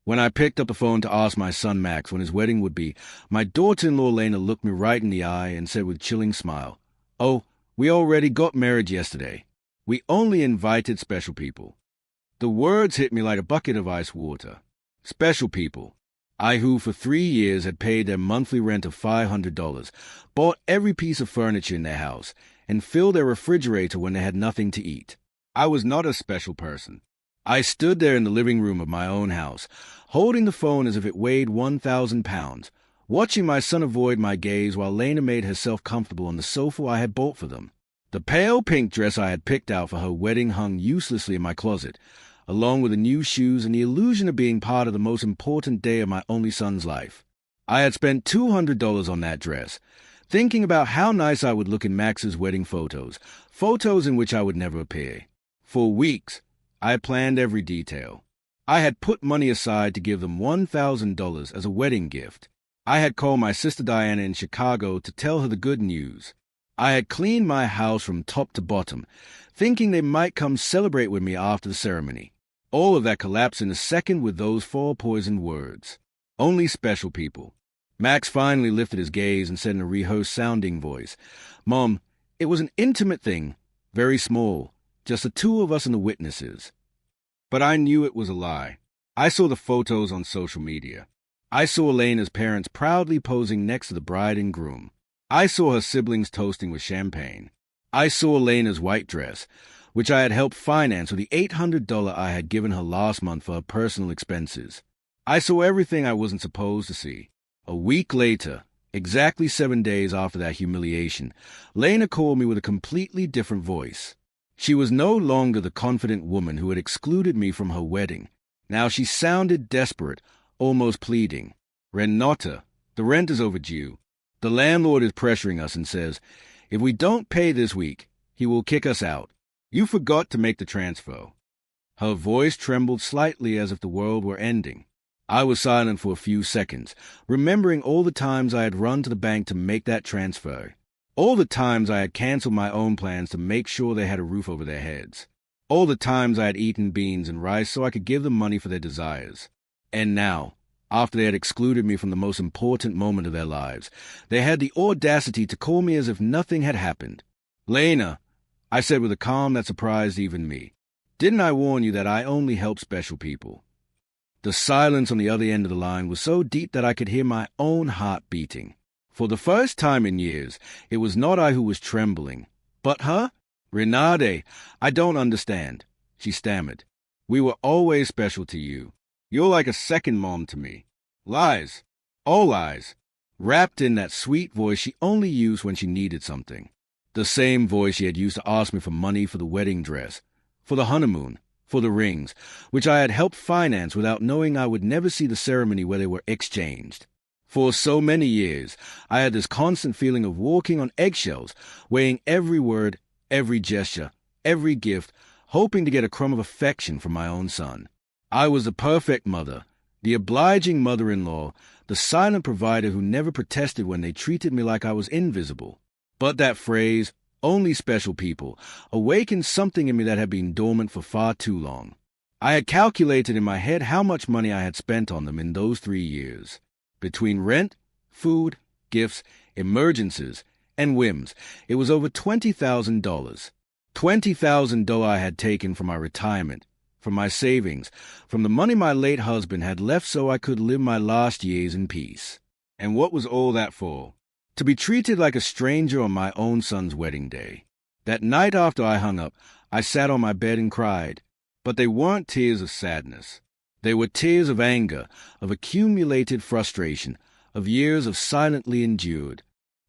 When I picked up the phone to ask my son Max when his wedding would be, my daughter-in-law Lena looked me right in the eye and said with a chilling smile, "Oh, we already got married yesterday. We only invited special people." The words hit me like a bucket of ice water. Special people. I who for 3 years had paid their monthly rent of $500, bought every piece of furniture in their house, and filled their refrigerator when they had nothing to eat. I was not a special person. I stood there in the living room of my own house, holding the phone as if it weighed 1,000 pounds, watching my son avoid my gaze while Lena made herself comfortable on the sofa I had bought for them. The pale pink dress I had picked out for her wedding hung uselessly in my closet, along with the new shoes and the illusion of being part of the most important day of my only son's life. I had spent $200 on that dress, thinking about how nice I would look in Max's wedding photos in which I would never appear. For weeks, I had planned every detail. I had put money aside to give them $1,000 as a wedding gift. I had called my sister Diana in Chicago to tell her the good news. I had cleaned my house from top to bottom, thinking they might come celebrate with me after the ceremony. All of that collapsed in a second with those 4 poisoned words. Only special people. Max finally lifted his gaze and said in a rehearsed-sounding voice, "Mom, it was an intimate thing, very small, just the 2 of us and the witnesses." But I knew it was a lie. I saw the photos on social media. I saw Elena's parents proudly posing next to the bride and groom. I saw her siblings toasting with champagne. I saw Elena's white dress, which I had helped finance with the $800 I had given her last month for her personal expenses. I saw everything I wasn't supposed to see. A week later, exactly 7 days after that humiliation, Lena called me with a completely different voice. She was no longer the confident woman who had excluded me from her wedding. Now she sounded desperate, almost pleading. "Renata, the rent is overdue. The landlord is pressuring us and says, if we don't pay this week, he will kick us out. You forgot to make the transfer." Her voice trembled slightly as if the world were ending. I was silent for a few seconds, remembering all the times I had run to the bank to make that transfer. All the times I had canceled my own plans to make sure they had a roof over their heads. All the times I had eaten beans and rice so I could give them money for their desires. And now, after they had excluded me from the most important moment of their lives, they had the audacity to call me as if nothing had happened. "Lena," I said with a calm that surprised even me, "didn't I warn you that I only help special people?" The silence on the other end of the line was so deep that I could hear my own heart beating. For the first time in years, it was not I who was trembling, but her. "Renate, I don't understand," she stammered. "We were always special to you. You're like a second mom to me." Lies. All lies. Wrapped in that sweet voice she only used when she needed something. The same voice she had used to ask me for money for the wedding dress, for the honeymoon, for the rings, which I had helped finance without knowing I would never see the ceremony where they were exchanged. For so many years, I had this constant feeling of walking on eggshells, weighing every word, every gesture, every gift, hoping to get a crumb of affection from my own son. I was the perfect mother, the obliging mother-in-law, the silent provider who never protested when they treated me like I was invisible. But that phrase, "only special people," awakened something in me that had been dormant for far too long. I had calculated in my head how much money I had spent on them in those 3 years. Between rent, food, gifts, emergencies, and whims, it was over $20,000. $20,000 I had taken from my retirement, from my savings, from the money my late husband had left so I could live my last years in peace. And what was all that for? To be treated like a stranger on my own son's wedding day. That night after I hung up, I sat on my bed and cried. But they weren't tears of sadness. They were tears of anger, of accumulated frustration, of years of silently endured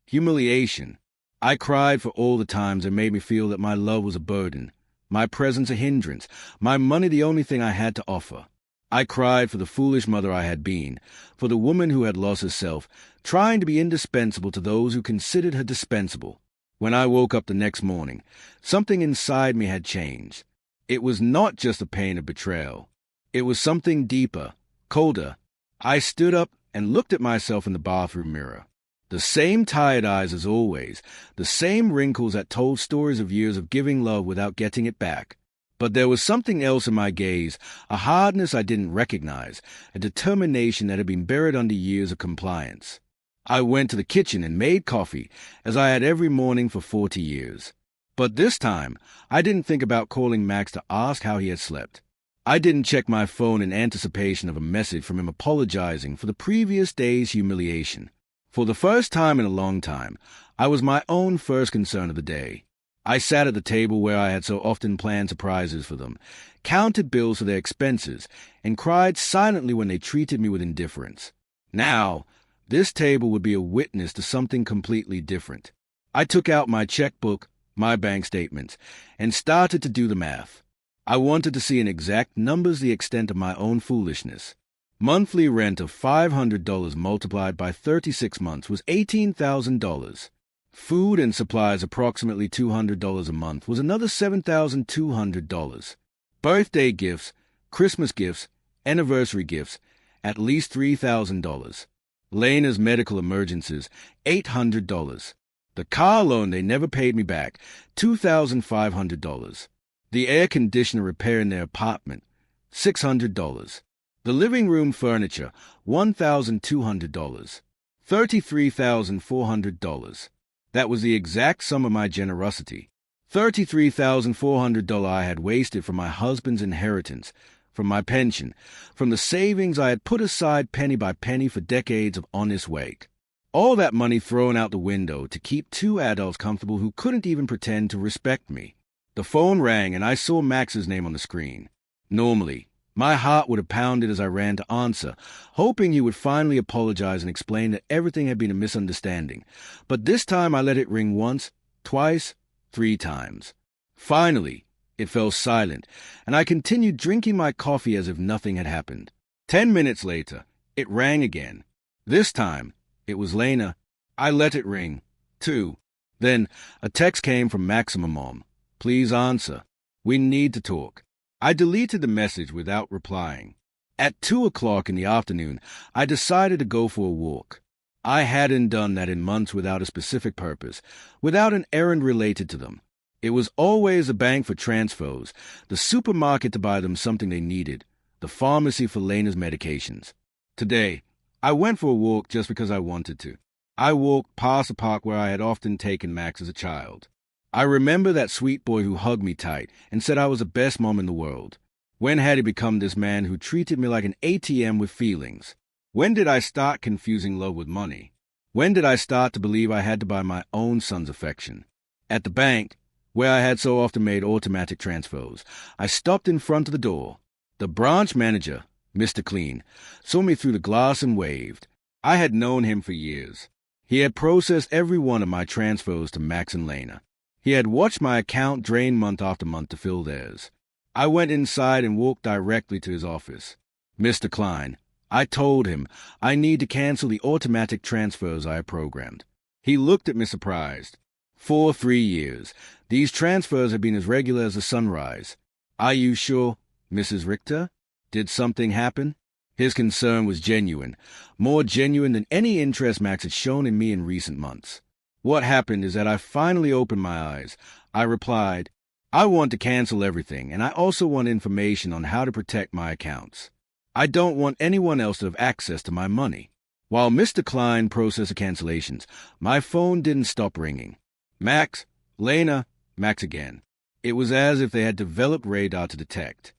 humiliation. I cried for all the times that made me feel that my love was a burden, my presence a hindrance, my money the only thing I had to offer. I cried for the foolish mother I had been, for the woman who had lost herself, trying to be indispensable to those who considered her dispensable. When I woke up the next morning, something inside me had changed. It was not just the pain of betrayal. It was something deeper, colder. I stood up and looked at myself in the bathroom mirror. The same tired eyes as always, the same wrinkles that told stories of years of giving love without getting it back. But there was something else in my gaze, a hardness I didn't recognize, a determination that had been buried under years of compliance. I went to the kitchen and made coffee, as I had every morning for 40 years. But this time, I didn't think about calling Max to ask how he had slept. I didn't check my phone in anticipation of a message from him apologizing for the previous day's humiliation. For the first time in a long time, I was my own first concern of the day. I sat at the table where I had so often planned surprises for them, counted bills for their expenses, and cried silently when they treated me with indifference. Now, this table would be a witness to something completely different. I took out my checkbook, my bank statements, and started to do the math. I wanted to see in exact numbers the extent of my own foolishness. Monthly rent of $500 multiplied by 36 months was $18,000. Food and supplies approximately $200 a month was another $7,200. Birthday gifts, Christmas gifts, anniversary gifts, at least $3,000. Lena's medical emergencies, $800. The car loan they never paid me back, $2,500. The air conditioner repair in their apartment, $600. The living room furniture, $1,200. $33,400. That was the exact sum of my generosity. $33,400 I had wasted from my husband's inheritance, from my pension, from the savings I had put aside penny by penny for decades of honest work. All that money thrown out the window to keep two adults comfortable who couldn't even pretend to respect me. The phone rang and I saw Max's name on the screen. Normally, my heart would have pounded as I ran to answer, hoping he would finally apologize and explain that everything had been a misunderstanding. But this time I let it ring once, twice, 3 times. Finally, it fell silent, and I continued drinking my coffee as if nothing had happened. 10 minutes later, it rang again. This time, it was Lena. I let it ring, too. Then, a text came from Maxima Mom. Please answer. We need to talk. I deleted the message without replying. At 2 o'clock in the afternoon, I decided to go for a walk. I hadn't done that in months without a specific purpose, without an errand related to them. It was always the bank for transfers, the supermarket to buy them something they needed, the pharmacy for Lena's medications. Today, I went for a walk just because I wanted to. I walked past the park where I had often taken Max as a child. I remember that sweet boy who hugged me tight and said I was the best mom in the world. When had he become this man who treated me like an ATM with feelings? When did I start confusing love with money? When did I start to believe I had to buy my own son's affection? At the bank, where I had so often made automatic transfers, I stopped in front of the door. The branch manager, Mr. Clean, saw me through the glass and waved. I had known him for years. He had processed every one of my transfers to Max and Lena. He had watched my account drain month after month to fill theirs. I went inside and walked directly to his office. Mr. Klein, I told him I need to cancel the automatic transfers I had programmed. He looked at me surprised. For 3 years, these transfers had been as regular as the sunrise. Are you sure, Mrs. Richter? Did something happen? His concern was genuine, more genuine than any interest Max had shown in me in recent months. What happened is that I finally opened my eyes. I replied, I want to cancel everything, and I also want information on how to protect my accounts. I don't want anyone else to have access to my money. While Mr. Klein processed the cancellations, my phone didn't stop ringing. Max, Lena, Max again. It was as if they had developed radar to detect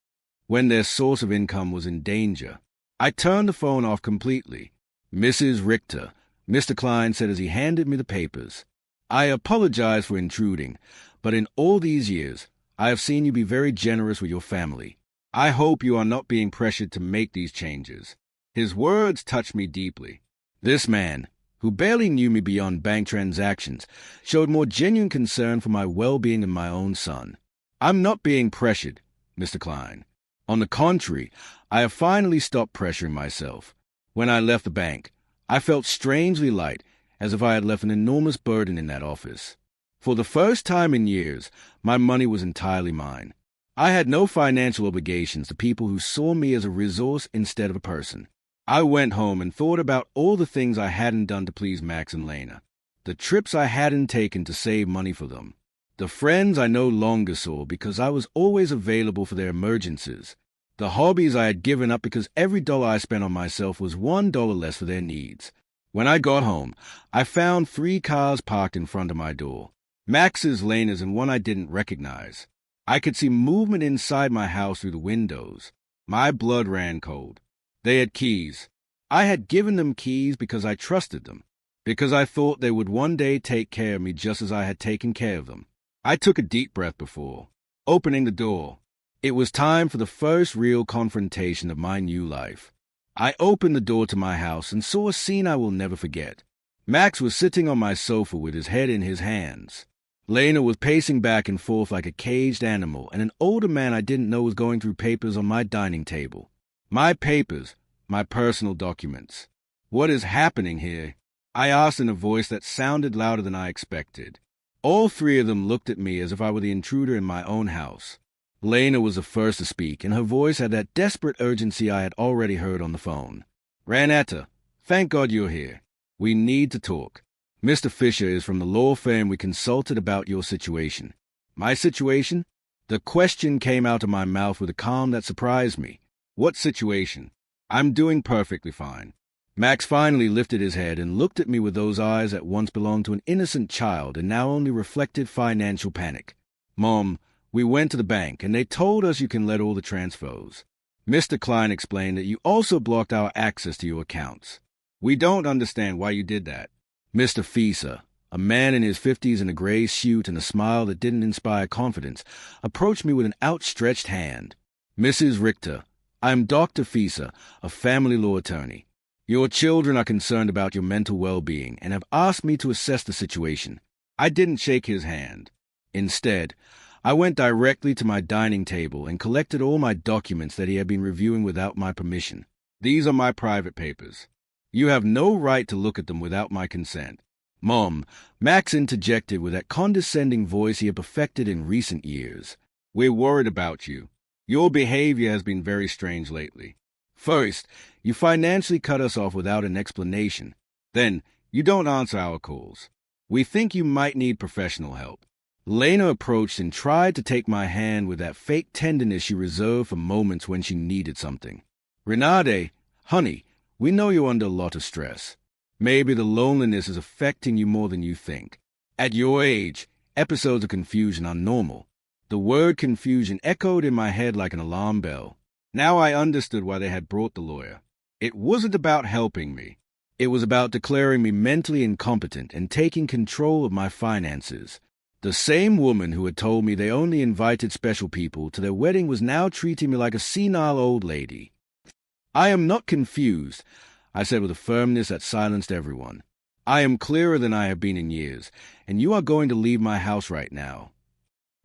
when their source of income was in danger. I turned the phone off completely. Mrs. Richter, Mr. Klein said as he handed me the papers. I apologize for intruding, but in all these years, I have seen you be very generous with your family. I hope you are not being pressured to make these changes. His words touched me deeply. This man, who barely knew me beyond bank transactions, showed more genuine concern for my well-being than my own son. I'm not being pressured, Mr. Klein. On the contrary, I have finally stopped pressuring myself. When I left the bank, I felt strangely light, as if I had left an enormous burden in that office. For the first time in years, my money was entirely mine. I had no financial obligations to people who saw me as a resource instead of a person. I went home and thought about all the things I hadn't done to please Max and Lena, the trips I hadn't taken to save money for them, The friends I no longer saw because I was always available for their emergencies. The hobbies I had given up because every dollar I spent on myself was $1 less for their needs. When I got home, I found 3 cars parked in front of my door. Max's, Lena's, and one I didn't recognize. I could see movement inside my house through the windows. My blood ran cold. They had keys. I had given them keys because I trusted them, because I thought they would one day take care of me just as I had taken care of them. I took a deep breath before opening the door. It was time for the first real confrontation of my new life. I opened the door to my house and saw a scene I will never forget. Max was sitting on my sofa with his head in his hands. Lena was pacing back and forth like a caged animal, and an older man I didn't know was going through papers on my dining table. My papers, my personal documents. What is happening here? I asked in a voice that sounded louder than I expected. All 3 of them looked at me as if I were the intruder in my own house. Lena was the first to speak, and her voice had that desperate urgency I had already heard on the phone. Ranetta, thank God you're here. We need to talk. Mr. Fisher is from the law firm we consulted about your situation. My situation? The question came out of my mouth with a calm that surprised me. What situation? I'm doing perfectly fine. Max finally lifted his head and looked at me with those eyes that once belonged to an innocent child and now only reflected financial panic. Mom, we went to the bank, and they told us you can let all the transfers. Mr. Klein explained that you also blocked our access to your accounts. We don't understand why you did that. Mr. Fieser, a man in his 50s in a gray suit and a smile that didn't inspire confidence, approached me with an outstretched hand. Mrs. Richter, I'm Dr. Fieser, a family law attorney. Your children are concerned about your mental well-being and have asked me to assess the situation. I didn't shake his hand. Instead, I went directly to my dining table and collected all my documents that he had been reviewing without my permission. These are my private papers. You have no right to look at them without my consent. Mom, Max interjected with that condescending voice he had perfected in recent years. We're worried about you. Your behavior has been very strange lately. First, you financially cut us off without an explanation. Then, you don't answer our calls. We think you might need professional help. Lena approached and tried to take my hand with that fake tenderness she reserved for moments when she needed something. Renate, honey, we know you're under a lot of stress. Maybe the loneliness is affecting you more than you think. At your age, episodes of confusion are normal. The word confusion echoed in my head like an alarm bell. Now I understood why they had brought the lawyer. It wasn't about helping me. It was about declaring me mentally incompetent and taking control of my finances. The same woman who had told me they only invited special people to their wedding was now treating me like a senile old lady. I am not confused, I said with a firmness that silenced everyone. I am clearer than I have been in years, and you are going to leave my house right now.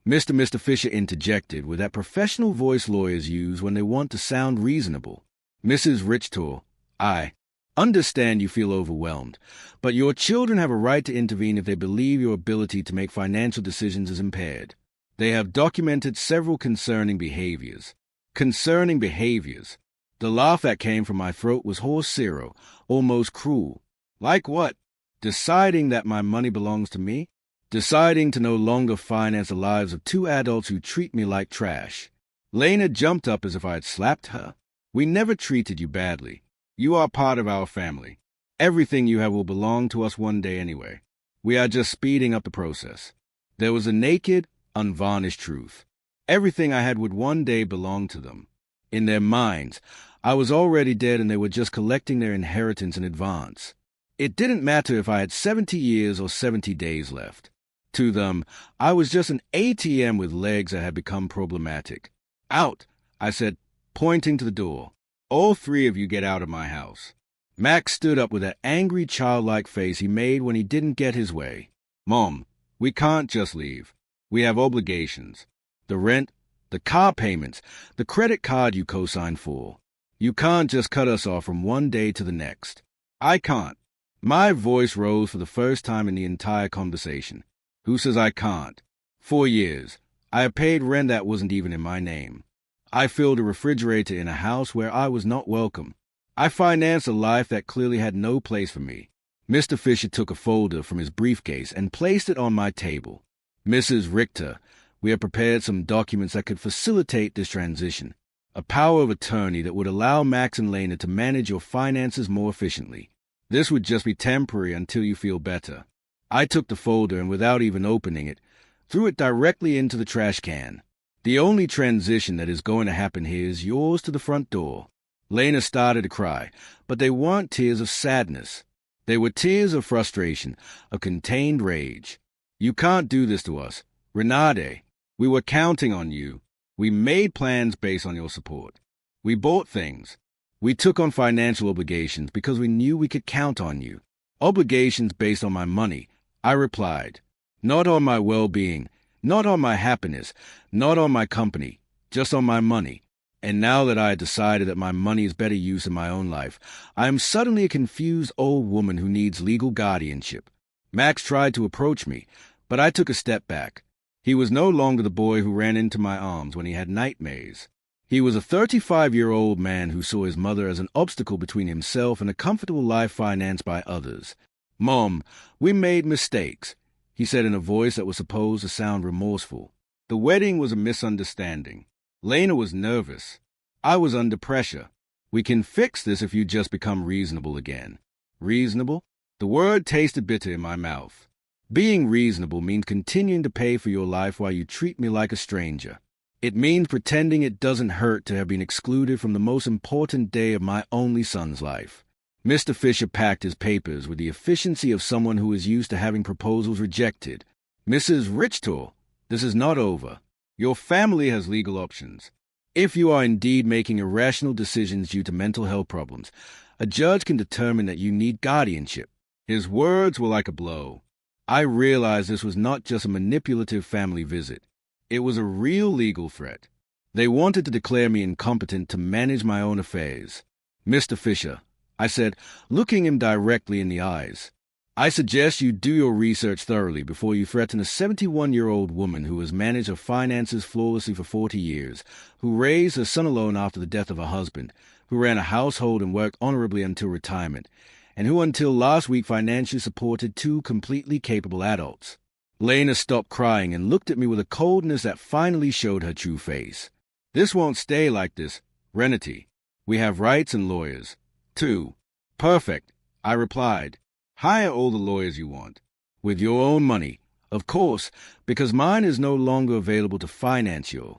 Mr. Fisher interjected with that professional voice lawyers use when they want to sound reasonable. Mrs. Richter, I understand you feel overwhelmed, but your children have a right to intervene if they believe your ability to make financial decisions is impaired. They have documented several concerning behaviors. Concerning behaviors. The laugh that came from my throat was hoarse zero, almost cruel. Like what? Deciding that my money belongs to me? Deciding to no longer finance the lives of 2 adults who treat me like trash. Lena jumped up as if I had slapped her. We never treated you badly. You are part of our family. Everything you have will belong to us one day anyway. We are just speeding up the process. There was a naked, unvarnished truth. Everything I had would one day belong to them. In their minds, I was already dead and they were just collecting their inheritance in advance. It didn't matter if I had 70 years or 70 days left. To them, I was just an ATM with legs that had become problematic. Out, I said, pointing to the door. All 3 of you get out of my house. Max stood up with that angry childlike face he made when he didn't get his way. Mom, we can't just leave. We have obligations. The rent, the car payments, the credit card you co-signed for. You can't just cut us off from one day to the next. I can't. My voice rose for the first time in the entire conversation. Who says I can't? 4 years. I have paid rent that wasn't even in my name. I filled a refrigerator in a house where I was not welcome. I financed a life that clearly had no place for me. Mr. Fisher took a folder from his briefcase and placed it on my table. Mrs. Richter, we have prepared some documents that could facilitate this transition. A power of attorney that would allow Max and Lena to manage your finances more efficiently. This would just be temporary until you feel better. I took the folder and, without even opening it, threw it directly into the trash can. The only transition that is going to happen here is yours to the front door. Lena started to cry, but they weren't tears of sadness. They were tears of frustration, of contained rage. You can't do this to us. Renate, we were counting on you. We made plans based on your support. We bought things. We took on financial obligations because we knew we could count on you. Obligations based on my money, I replied. Not on my well-being, not on my happiness, not on my company, just on my money. And now that I had decided that my money is better used in my own life, I am suddenly a confused old woman who needs legal guardianship. Max tried to approach me, but I took a step back. He was no longer the boy who ran into my arms when he had nightmares. He was a 35-year-old man who saw his mother as an obstacle between himself and a comfortable life financed by others. "Mom, we made mistakes," he said in a voice that was supposed to sound remorseful. The wedding was a misunderstanding. Lena was nervous. I was under pressure. We can fix this if you just become reasonable again. Reasonable? The word tasted bitter in my mouth. Being reasonable means continuing to pay for your life while you treat me like a stranger. It means pretending it doesn't hurt to have been excluded from the most important day of my only son's life. Mr. Fisher packed his papers with the efficiency of someone who is used to having proposals rejected. "Mrs. Richter, this is not over. Your family has legal options. If you are indeed making irrational decisions due to mental health problems, a judge can determine that you need guardianship." His words were like a blow. I realized this was not just a manipulative family visit. It was a real legal threat. They wanted to declare me incompetent to manage my own affairs. "Mr. Fisher," I said, looking him directly in the eyes, "I suggest you do your research thoroughly before you threaten a 71-year-old woman who has managed her finances flawlessly for 40 years, who raised her son alone after the death of her husband, who ran a household and worked honorably until retirement, and who until last week financially supported 2 completely capable adults." Lena stopped crying and looked at me with a coldness that finally showed her true face. "This won't stay like this, Renate. We have rights and lawyers, too." "Perfect," I replied. "Hire all the lawyers you want. With your own money, of course, because mine is no longer available to finance your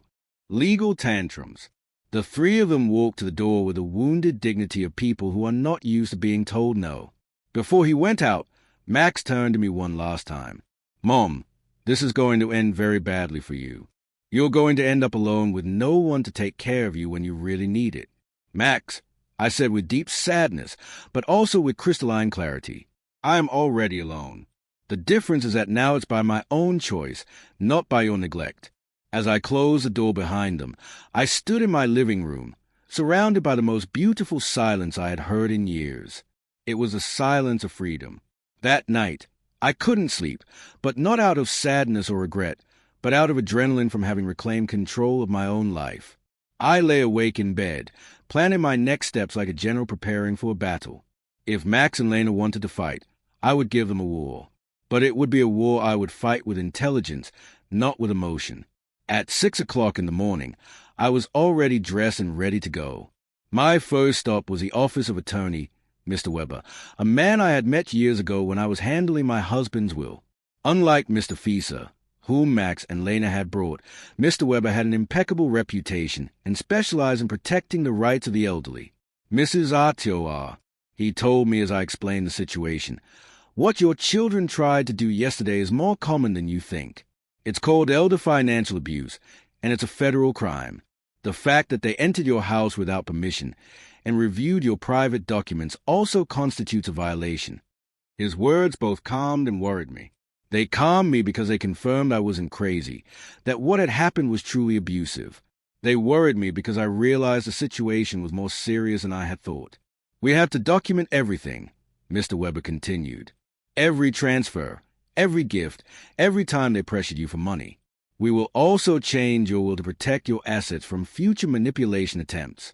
legal tantrums." The 3 of them walked to the door with the wounded dignity of people who are not used to being told no. Before he went out, Max turned to me one last time. "Mom, this is going to end very badly for you. You're going to end up alone with no one to take care of you when you really need it." "Max," I said with deep sadness, but also with crystalline clarity, "I am already alone. The difference is that now it's by my own choice, not by your neglect." As I closed the door behind them, I stood in my living room, surrounded by the most beautiful silence I had heard in years. It was the silence of freedom. That night, I couldn't sleep, but not out of sadness or regret, but out of adrenaline from having reclaimed control of my own life. I lay awake in bed, planning my next steps like a general preparing for a battle. If Max and Lena wanted to fight, I would give them a war. But it would be a war I would fight with intelligence, not with emotion. At 6 o'clock in the morning, I was already dressed and ready to go. My first stop was the office of attorney, Mr. Weber, a man I had met years ago when I was handling my husband's will. Unlike Mr. Fisher, whom Max and Lena had brought, Mr. Weber had an impeccable reputation and specialized in protecting the rights of the elderly. "Mrs. Atioar," he told me as I explained the situation, "what your children tried to do yesterday is more common than you think. It's called elder financial abuse, and it's a federal crime. The fact that they entered your house without permission and reviewed your private documents also constitutes a violation." His words both calmed and worried me. They calmed me because they confirmed I wasn't crazy, that what had happened was truly abusive. They worried me because I realized the situation was more serious than I had thought. "We have to document everything," Mr. Weber continued. "Every transfer, every gift, every time they pressured you for money. We will also change your will to protect your assets from future manipulation attempts."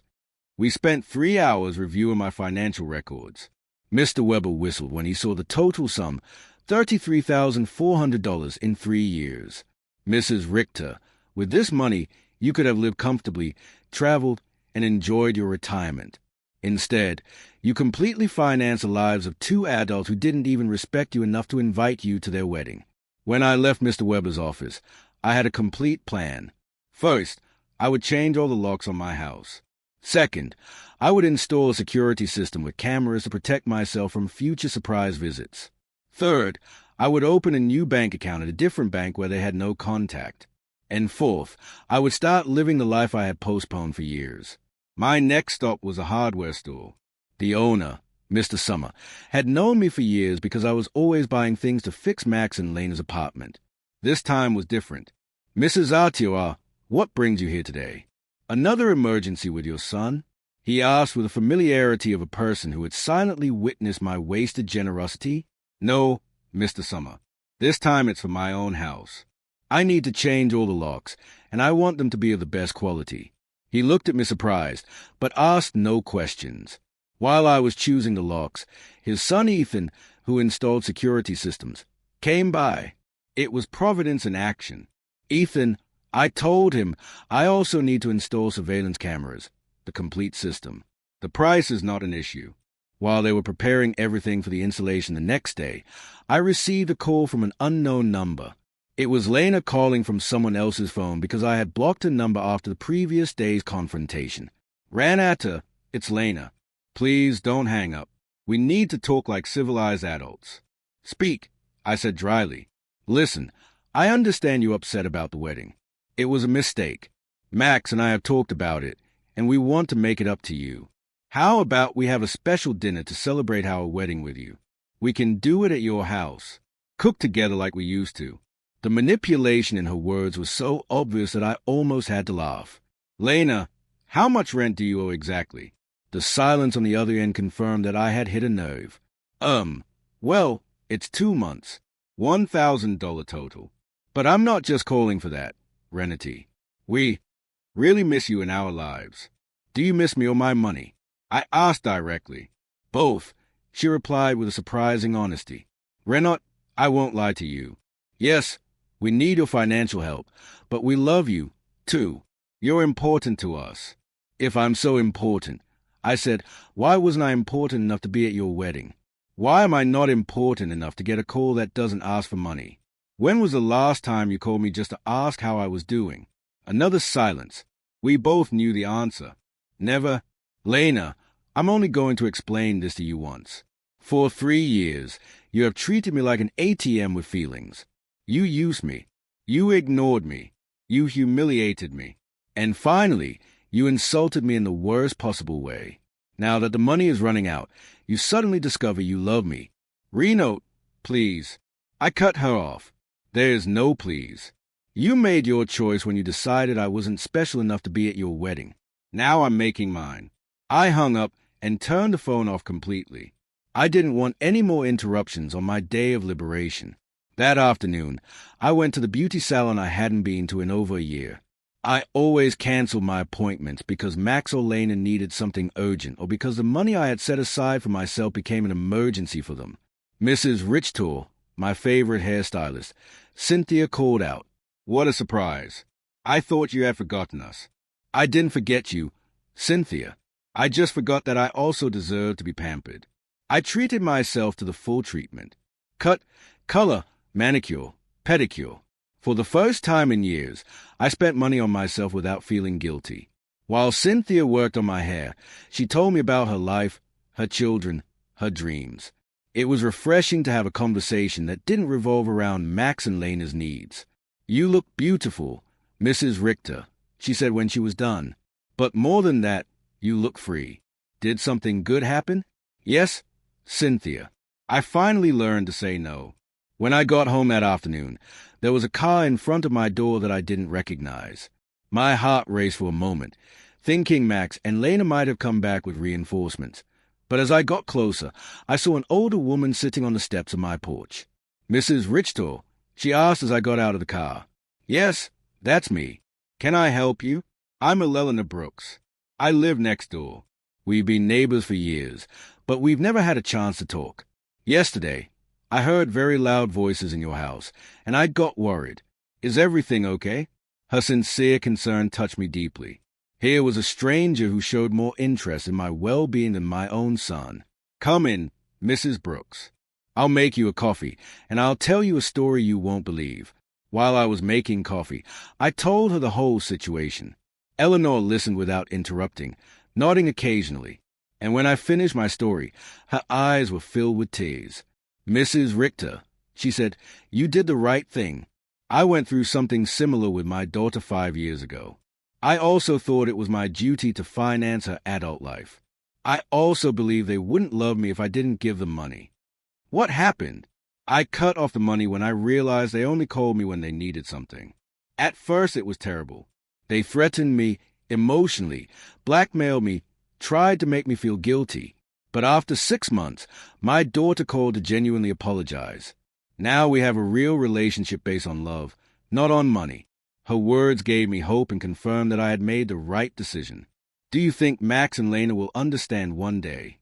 We spent 3 hours reviewing my financial records. Mr. Weber whistled when he saw the total sum, $33,400 in 3 years. Mrs. Richter, with this money, you could have lived comfortably, traveled, and enjoyed your retirement. Instead, you completely financed the lives of 2 adults who didn't even respect you enough to invite you to their wedding. When I left Mr. Weber's office, I had a complete plan. First, I would change all the locks on my house. Second, I would install a security system with cameras to protect myself from future surprise visits. Third, I would open a new bank account at a different bank where they had no contact. And fourth, I would start living the life I had postponed for years. My next stop was a hardware store. The owner, Mr. Summer, had known me for years because I was always buying things to fix Max and Lena's apartment. This time was different. Mrs. Artioa, what brings you here today? Another emergency with your son? He asked with the familiarity of a person who had silently witnessed my wasted generosity. No, Mr. Summer. This time it's for my own house. I need to change all the locks, and I want them to be of the best quality. He looked at me surprised, but asked no questions. While I was choosing the locks, his son Ethan, who installed security systems, came by. It was Providence in action. Ethan, I told him, I also need to install surveillance cameras, the complete system. The price is not an issue. While they were preparing everything for the installation the next day, I received a call from an unknown number. It was Lena calling from someone else's phone because I had blocked her number after the previous day's confrontation. Ran at her. It's Lena. Please don't hang up. We need to talk like civilized adults. Speak, I said dryly. Listen, I understand you're upset about the wedding. It was a mistake. Max and I have talked about it, and we want to make it up to you. How about we have a special dinner to celebrate our wedding with you? We can do it at your house. Cook together like we used to. The manipulation in her words was so obvious that I almost had to laugh. Lena, how much rent do you owe exactly? The silence on the other end confirmed that I had hit a nerve. Well, it's 2 months. $1,000 total. But I'm not just calling for that, Renity. We really miss you in our lives. Do you miss me or my money? I asked directly. Both, she replied with a surprising honesty. Renot, I won't lie to you. Yes, we need your financial help, but we love you, too. You're important to us. If I'm so important, I said, why wasn't I important enough to be at your wedding? Why am I not important enough to get a call that doesn't ask for money? When was the last time you called me just to ask how I was doing? Another silence. We both knew the answer. Never. Lena, I'm only going to explain this to you once. For 3 years, you have treated me like an ATM with feelings. You used me. You ignored me. You humiliated me. And finally, you insulted me in the worst possible way. Now that the money is running out, you suddenly discover you love me. Reno, please. I cut her off. There's no please. You made your choice when you decided I wasn't special enough to be at your wedding. Now I'm making mine. I hung up and turned the phone off completely. I didn't want any more interruptions on my day of liberation. That afternoon, I went to the beauty salon I hadn't been to in over a year. I always canceled my appointments because Max or Lena needed something urgent or because the money I had set aside for myself became an emergency for them. Mrs. Richter, my favorite hairstylist, Cynthia called out. What a surprise. I thought you had forgotten us. I didn't forget you, Cynthia. I just forgot that I also deserved to be pampered. I treated myself to the full treatment. Cut, color, manicure, pedicure. For the first time in years, I spent money on myself without feeling guilty. While Cynthia worked on my hair, she told me about her life, her children, her dreams. It was refreshing to have a conversation that didn't revolve around Max and Lena's needs. You look beautiful, Mrs. Richter, she said when she was done. But more than that, you look free. Did something good happen? Yes, Cynthia. I finally learned to say no. When I got home that afternoon, there was a car in front of my door that I didn't recognize. My heart raced for a moment, thinking Max and Lena might have come back with reinforcements. But as I got closer, I saw an older woman sitting on the steps of my porch. Mrs. Richter, she asked as I got out of the car. Yes, that's me. Can I help you? I'm Elena Brooks. I live next door. We've been neighbors for years, but we've never had a chance to talk. Yesterday, I heard very loud voices in your house, and I got worried. Is everything okay?" Her sincere concern touched me deeply. Here was a stranger who showed more interest in my well-being than my own son. "Come in, Mrs. Brooks. I'll make you a coffee, and I'll tell you a story you won't believe." While I was making coffee, I told her the whole situation. Eleanor listened without interrupting, nodding occasionally, and when I finished my story, her eyes were filled with tears. "Mrs. Richter," she said, "you did the right thing. I went through something similar with my daughter 5 years ago. I also thought it was my duty to finance her adult life. I also believe they wouldn't love me if I didn't give them money. What happened? I cut off the money when I realized they only called me when they needed something. At first it was terrible. They threatened me emotionally, blackmailed me, tried to make me feel guilty. But after 6 months, my daughter called to genuinely apologize. Now we have a real relationship based on love, not on money." Her words gave me hope and confirmed that I had made the right decision. "Do you think Max and Lena will understand one day?"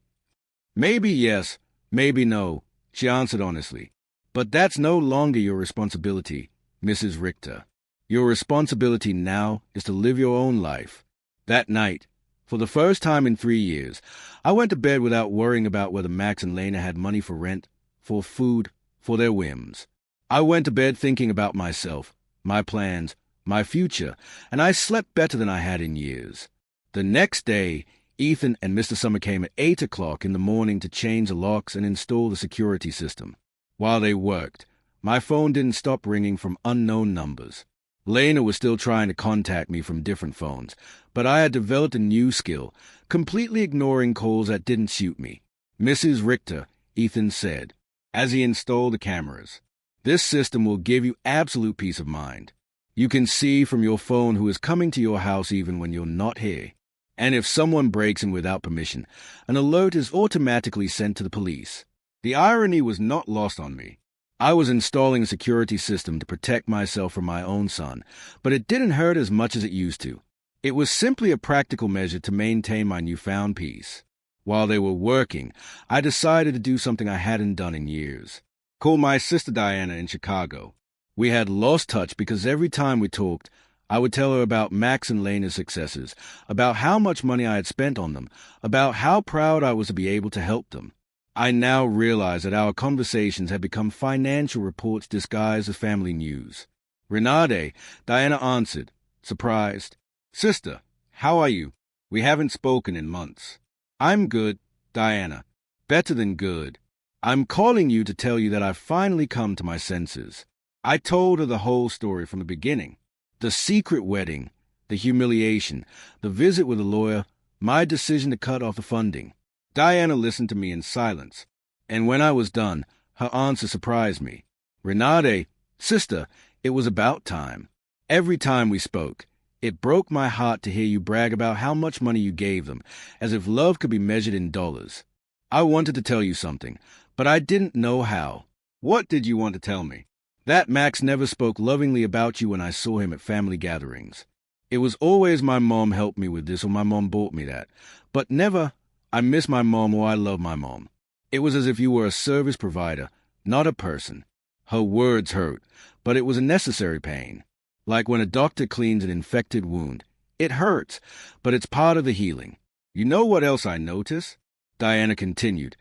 "Maybe yes, maybe no," she answered honestly. "But that's no longer your responsibility, Mrs. Richter. Your responsibility now is to live your own life." That night, for the first time in 3 years, I went to bed without worrying about whether Max and Lena had money for rent, for food, for their whims. I went to bed thinking about myself, my plans, my future, and I slept better than I had in years. The next day, Ethan and Mr. Summer came at 8 o'clock in the morning to change the locks and install the security system. While they worked, my phone didn't stop ringing from unknown numbers. Lena was still trying to contact me from different phones, but I had developed a new skill, completely ignoring calls that didn't suit me. "Mrs. Richter," Ethan said, as he installed the cameras, "this system will give you absolute peace of mind. You can see from your phone who is coming to your house even when you're not here. And if someone breaks in without permission, an alert is automatically sent to the police." The irony was not lost on me. I was installing a security system to protect myself from my own son, but it didn't hurt as much as it used to. It was simply a practical measure to maintain my newfound peace. While they were working, I decided to do something I hadn't done in years. Call my sister Diana in Chicago. We had lost touch because every time we talked, I would tell her about Max and Lena's successes, about how much money I had spent on them, about how proud I was to be able to help them. I now realize that our conversations had become financial reports disguised as family news. "Renade," Diana answered, surprised. "Sister, how are you? We haven't spoken in months." "I'm good, Diana. Better than good. I'm calling you to tell you that I've finally come to my senses." I told her the whole story from the beginning. The secret wedding, the humiliation, the visit with a lawyer, my decision to cut off the funding. Diana listened to me in silence, and when I was done, her answer surprised me. "Renade, sister, it was about time. Every time we spoke, it broke my heart to hear you brag about how much money you gave them, as if love could be measured in dollars. I wanted to tell you something, but I didn't know how." "What did you want to tell me?" "That Max never spoke lovingly about you when I saw him at family gatherings. It was always my mom helped me with this or my mom bought me that, but never, I miss my mom or I love my mom. It was as if you were a service provider, not a person." Her words hurt, but it was a necessary pain. Like when a doctor cleans an infected wound. It hurts, but it's part of the healing. "You know what else I notice?" Diana continued.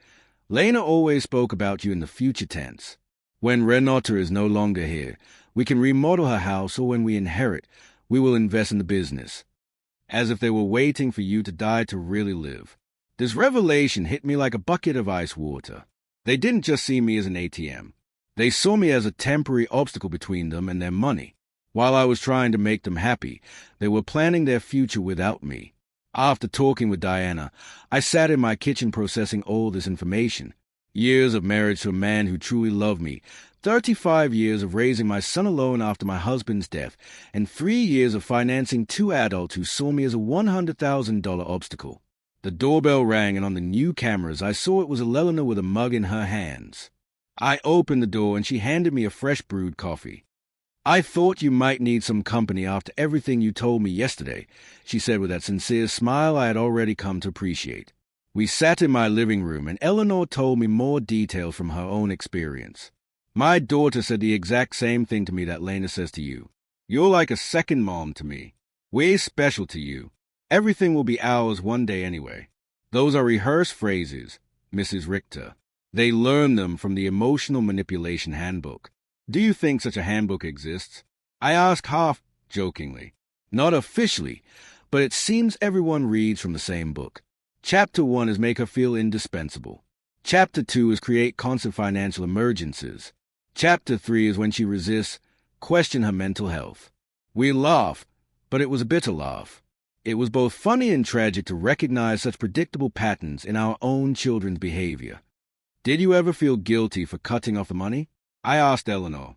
"Lena always spoke about you in the future tense. When Renata is no longer here, we can remodel her house, or when we inherit, we will invest in the business. As if they were waiting for you to die to really live." This revelation hit me like a bucket of ice water. They didn't just see me as an ATM. They saw me as a temporary obstacle between them and their money. While I was trying to make them happy, they were planning their future without me. After talking with Diana, I sat in my kitchen processing all this information. Years of marriage to a man who truly loved me, 35 years of raising my son alone after my husband's death, and 3 years of financing 2 adults who saw me as a $100,000 obstacle. The doorbell rang, and on the new cameras, I saw it was Eleanor with a mug in her hands. I opened the door, and she handed me a fresh brewed coffee. "I thought you might need some company after everything you told me yesterday," she said with that sincere smile I had already come to appreciate. We sat in my living room, and Eleanor told me more details from her own experience. My daughter said the exact same thing to me that Lena says to you. You're like a second mom to me. We're special to you. Everything will be ours one day anyway. Those are rehearsed phrases, Mrs. Richter. They learn them from the Emotional Manipulation Handbook. Do you think such a handbook exists? I ask half jokingly. Not officially, but it seems everyone reads from the same book. Chapter 1 is make her feel indispensable. Chapter 2 is create constant financial emergencies. Chapter 3 is when she resists, question her mental health. We laugh, but it was a bitter laugh. It was both funny and tragic to recognize such predictable patterns in our own children's behavior. Did you ever feel guilty for cutting off the money? I asked Eleanor.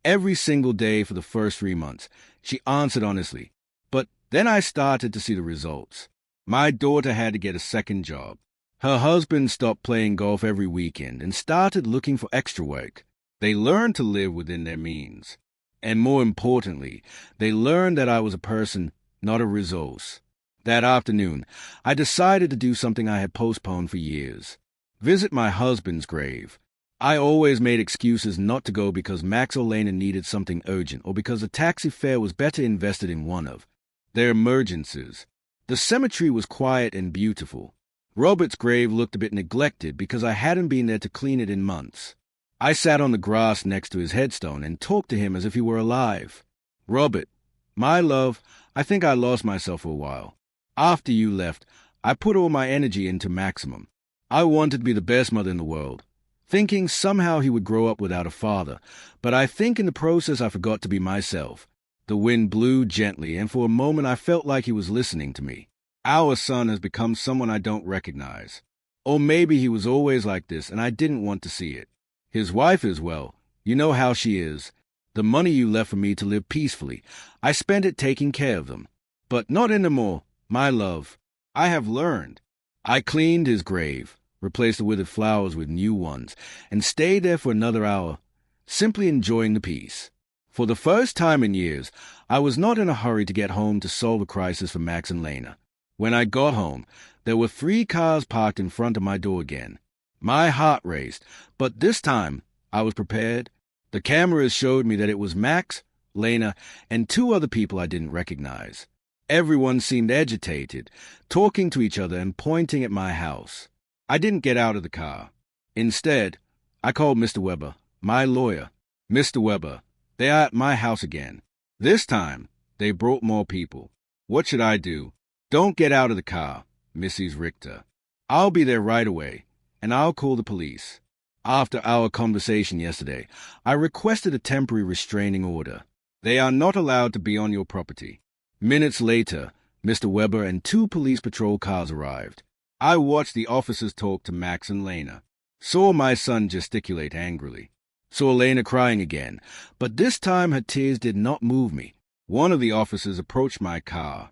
Every single day for the first 3 months, she answered honestly. But then I started to see the results. My daughter had to get a second job. Her husband stopped playing golf every weekend and started looking for extra work. They learned to live within their means. And more importantly, they learned that I was a person, not a resource. That afternoon, I decided to do something I had postponed for years. Visit my husband's grave. I always made excuses not to go because Max or Lena needed something urgent or because the taxi fare was better invested in one of their emergencies. The cemetery was quiet and beautiful. Robert's grave looked a bit neglected because I hadn't been there to clean it in months. I sat on the grass next to his headstone and talked to him as if he were alive. Robert, my love, I think I lost myself for a while. After you left, I put all my energy into Maximum. I wanted to be the best mother in the world, thinking somehow he would grow up without a father, but I think in the process I forgot to be myself. The wind blew gently, and for a moment I felt like he was listening to me. Our son has become someone I don't recognize. Or maybe he was always like this, and I didn't want to see it. His wife is well. You know how she is. The money you left for me to live peacefully, I spent it taking care of them. But not anymore, my love. I have learned. I cleaned his grave, replaced the withered flowers with new ones, and stayed there for another hour, simply enjoying the peace. For the first time in years, I was not in a hurry to get home to solve the crisis for Max and Lena. When I got home, there were 3 cars parked in front of my door again. My heart raced, but this time I was prepared. The cameras showed me that it was Max, Lena, and 2 other people I didn't recognize. Everyone seemed agitated, talking to each other and pointing at my house. I didn't get out of the car. Instead, I called Mr. Weber, my lawyer. Mr. Weber, they are at my house again. This time, they brought more people. What should I do? Don't get out of the car, Mrs. Richter. I'll be there right away, and I'll call the police. After our conversation yesterday, I requested a temporary restraining order. They are not allowed to be on your property. Minutes later, Mr. Weber and 2 police patrol cars arrived. I watched the officers talk to Max and Lena. Saw my son gesticulate angrily. Saw Lena crying again, but this time her tears did not move me. One of the officers approached my car.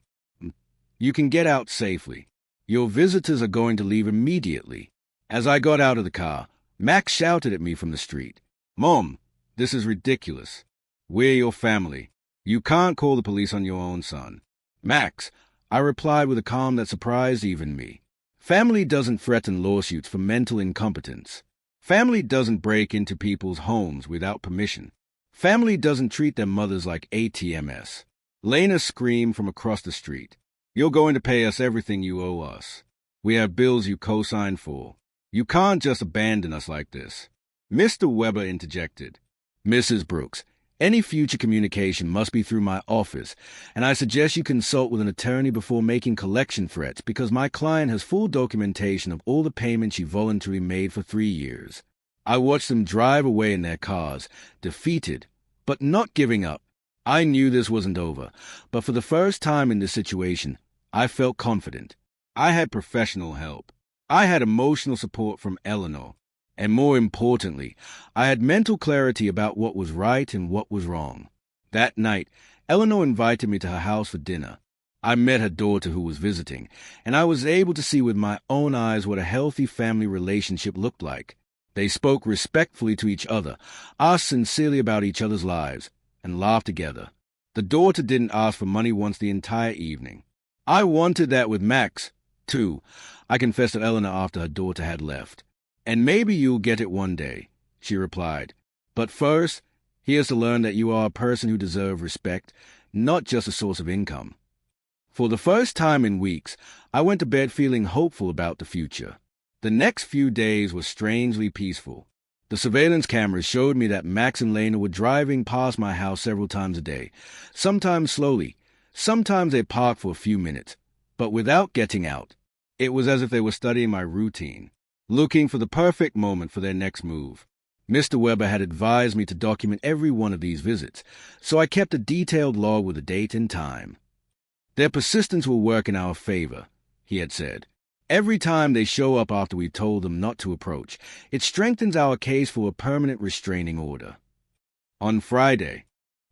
You can get out safely. Your visitors are going to leave immediately. As I got out of the car, Max shouted at me from the street. Mom, this is ridiculous. We're your family. You can't call the police on your own son. Max, I replied with a calm that surprised even me. Family doesn't threaten lawsuits for mental incompetence. Family doesn't break into people's homes without permission. Family doesn't treat their mothers like ATMs. Lena screamed from across the street. You're going to pay us everything you owe us. We have bills you co-signed for. You can't just abandon us like this. Mr. Weber interjected. Mrs. Brooks, any future communication must be through my office, and I suggest you consult with an attorney before making collection threats because my client has full documentation of all the payments she voluntarily made for 3 years. I watched them drive away in their cars, defeated, but not giving up. I knew this wasn't over, but for the first time in this situation, I felt confident. I had professional help. I had emotional support from Eleanor. And more importantly, I had mental clarity about what was right and what was wrong. That night, Eleanor invited me to her house for dinner. I met her daughter who was visiting, and I was able to see with my own eyes what a healthy family relationship looked like. They spoke respectfully to each other, asked sincerely about each other's lives, and laughed together. The daughter didn't ask for money once the entire evening. I wanted that with Max, 2. I confessed to Eleanor after her daughter had left. And maybe you'll get it one day, she replied. But first, here's to learn that you are a person who deserves respect, not just a source of income. For the first time in weeks, I went to bed feeling hopeful about the future. The next few days were strangely peaceful. The surveillance cameras showed me that Max and Lena were driving past my house several times a day, sometimes slowly, sometimes they parked for a few minutes, but without getting out. It was as if they were studying my routine, looking for the perfect moment for their next move. Mr. Weber had advised me to document every one of these visits, so I kept a detailed log with the date and time. Their persistence will work in our favor, he had said. Every time they show up after we told them not to approach, it strengthens our case for a permanent restraining order. On Friday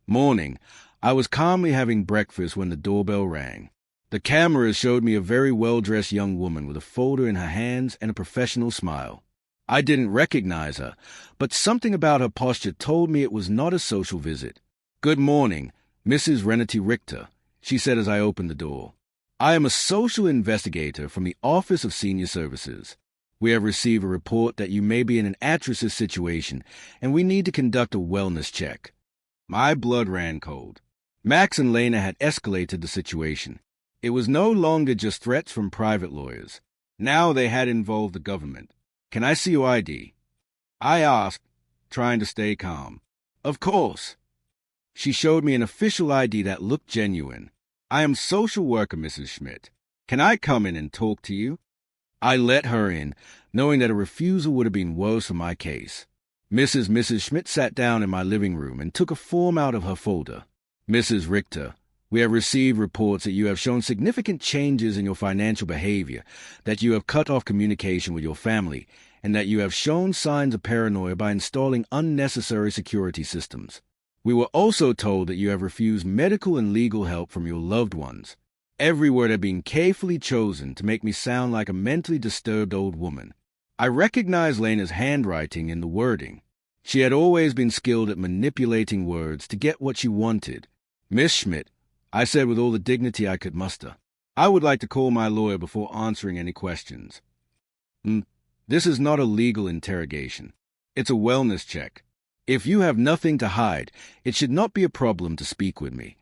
morning, I was calmly having breakfast when the doorbell rang. The cameras showed me a very well-dressed young woman with a folder in her hands and a professional smile. I didn't recognize her, but something about her posture told me it was not a social visit. "Good morning, Mrs. Renity Richter," she said as I opened the door. "I am a social investigator from the Office of Senior Services. We have received a report that you may be in an at-risk situation, and we need to conduct a wellness check." My blood ran cold. Max and Lena had escalated the situation. It was no longer just threats from private lawyers. Now they had involved the government. "Can I see your ID?" I asked, trying to stay calm. "Of course." She showed me an official ID that looked genuine. "I am social worker, Mrs. Schmidt. Can I come in and talk to you?" I let her in, knowing that a refusal would have been worse for my case. Mrs. Schmidt sat down in my living room and took a form out of her folder. "Mrs. Richter, we have received reports that you have shown significant changes in your financial behavior, that you have cut off communication with your family, and that you have shown signs of paranoia by installing unnecessary security systems. We were also told that you have refused medical and legal help from your loved ones." Every word had been carefully chosen to make me sound like a mentally disturbed old woman. I recognized Lena's handwriting in the wording. She had always been skilled at manipulating words to get what she wanted. "Miss Schmidt," I said with all the dignity I could muster, "I would like to call my lawyer before answering any questions." This is not a legal interrogation. It's a wellness check. If you have nothing to hide, it should not be a problem to speak with me."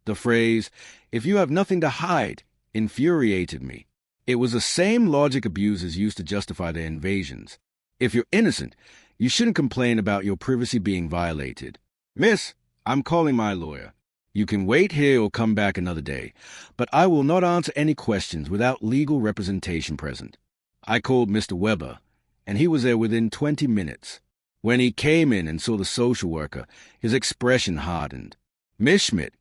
The phrase, "if you have nothing to hide," infuriated me. It was the same logic abusers used to justify their invasions. If you're innocent, you shouldn't complain about your privacy being violated. "Miss, I'm calling my lawyer. You can wait here or come back another day, but I will not answer any questions without legal representation present." I called Mr. Weber, and he was there within 20 minutes. When he came in and saw the social worker, his expression hardened. "Miss Schmidt,"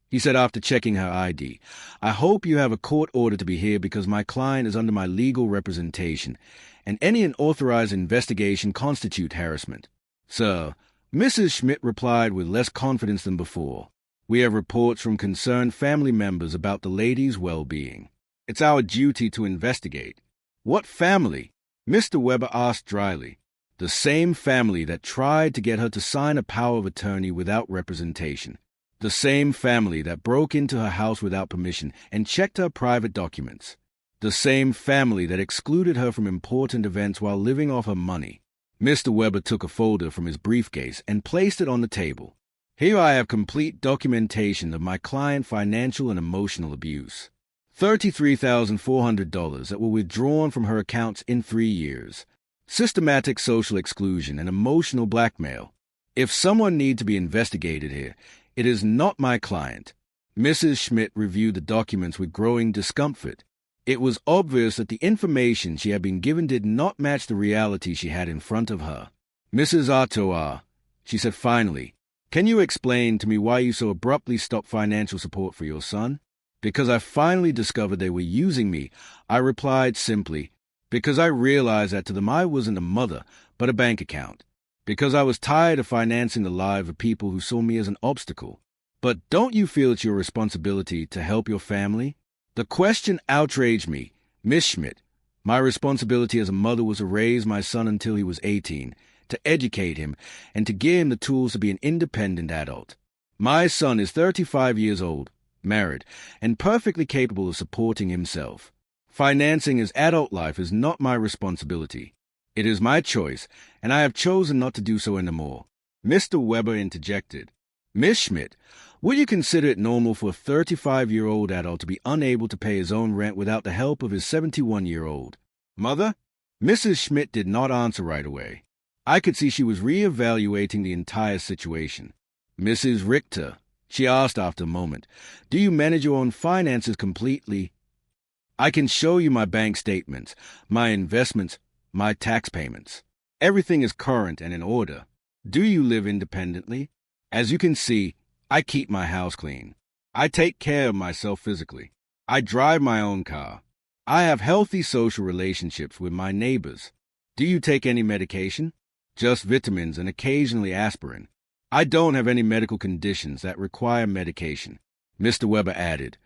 he said after checking her ID, "I hope you have a court order to be here because my client is under my legal representation, and any unauthorized investigation constitute harassment." "Sir," Mrs. Schmidt replied with less confidence than before, "we have reports from concerned family members about the lady's well-being. It's our duty to investigate." "What family?" Mr. Weber asked dryly. "The same family that tried to get her to sign a power of attorney without representation. The same family that broke into her house without permission and checked her private documents. The same family that excluded her from important events while living off her money." Mr. Weber took a folder from his briefcase and placed it on the table. "Here I have complete documentation of my client's financial and emotional abuse. $33,400 that were withdrawn from her accounts in 3 years. Systematic social exclusion and emotional blackmail. If someone needs to be investigated here, it is not my client." Mrs. Schmidt reviewed the documents with growing discomfort. It was obvious that the information she had been given did not match the reality she had in front of her. "Mrs. Artois," she said finally, "can you explain to me why you so abruptly stopped financial support for your son?" Because I finally discovered they were using me, I replied simply, because I realized that to them I wasn't a mother, but a bank account. Because I was tired of financing the lives of people who saw me as an obstacle. "But don't you feel it's your responsibility to help your family?" The question outraged me. "Miss Schmidt, my responsibility as a mother was to raise my son until he was 18, to educate him, and to give him the tools to be an independent adult. My son is 35 years old, married, and perfectly capable of supporting himself. Financing his adult life is not my responsibility. It is my choice, and I have chosen not to do so anymore. Mr. Weber interjected. Miss Schmidt, would you consider it normal for a 35-year-old adult to be unable to pay his own rent without the help of his 71-year-old mother? Mrs. Schmidt did not answer right away. I could see she was re-evaluating the entire situation. Mrs. Richter, she asked after a moment, do you manage your own finances completely? I can show you my bank statements, my investments, my tax payments. Everything is current and in order. Do you live independently? As you can see, I keep my house clean. I take care of myself physically. I drive my own car. I have healthy social relationships with my neighbors. Do you take any medication? Just vitamins and occasionally aspirin. I don't have any medical conditions that require medication. Mr. Weber added,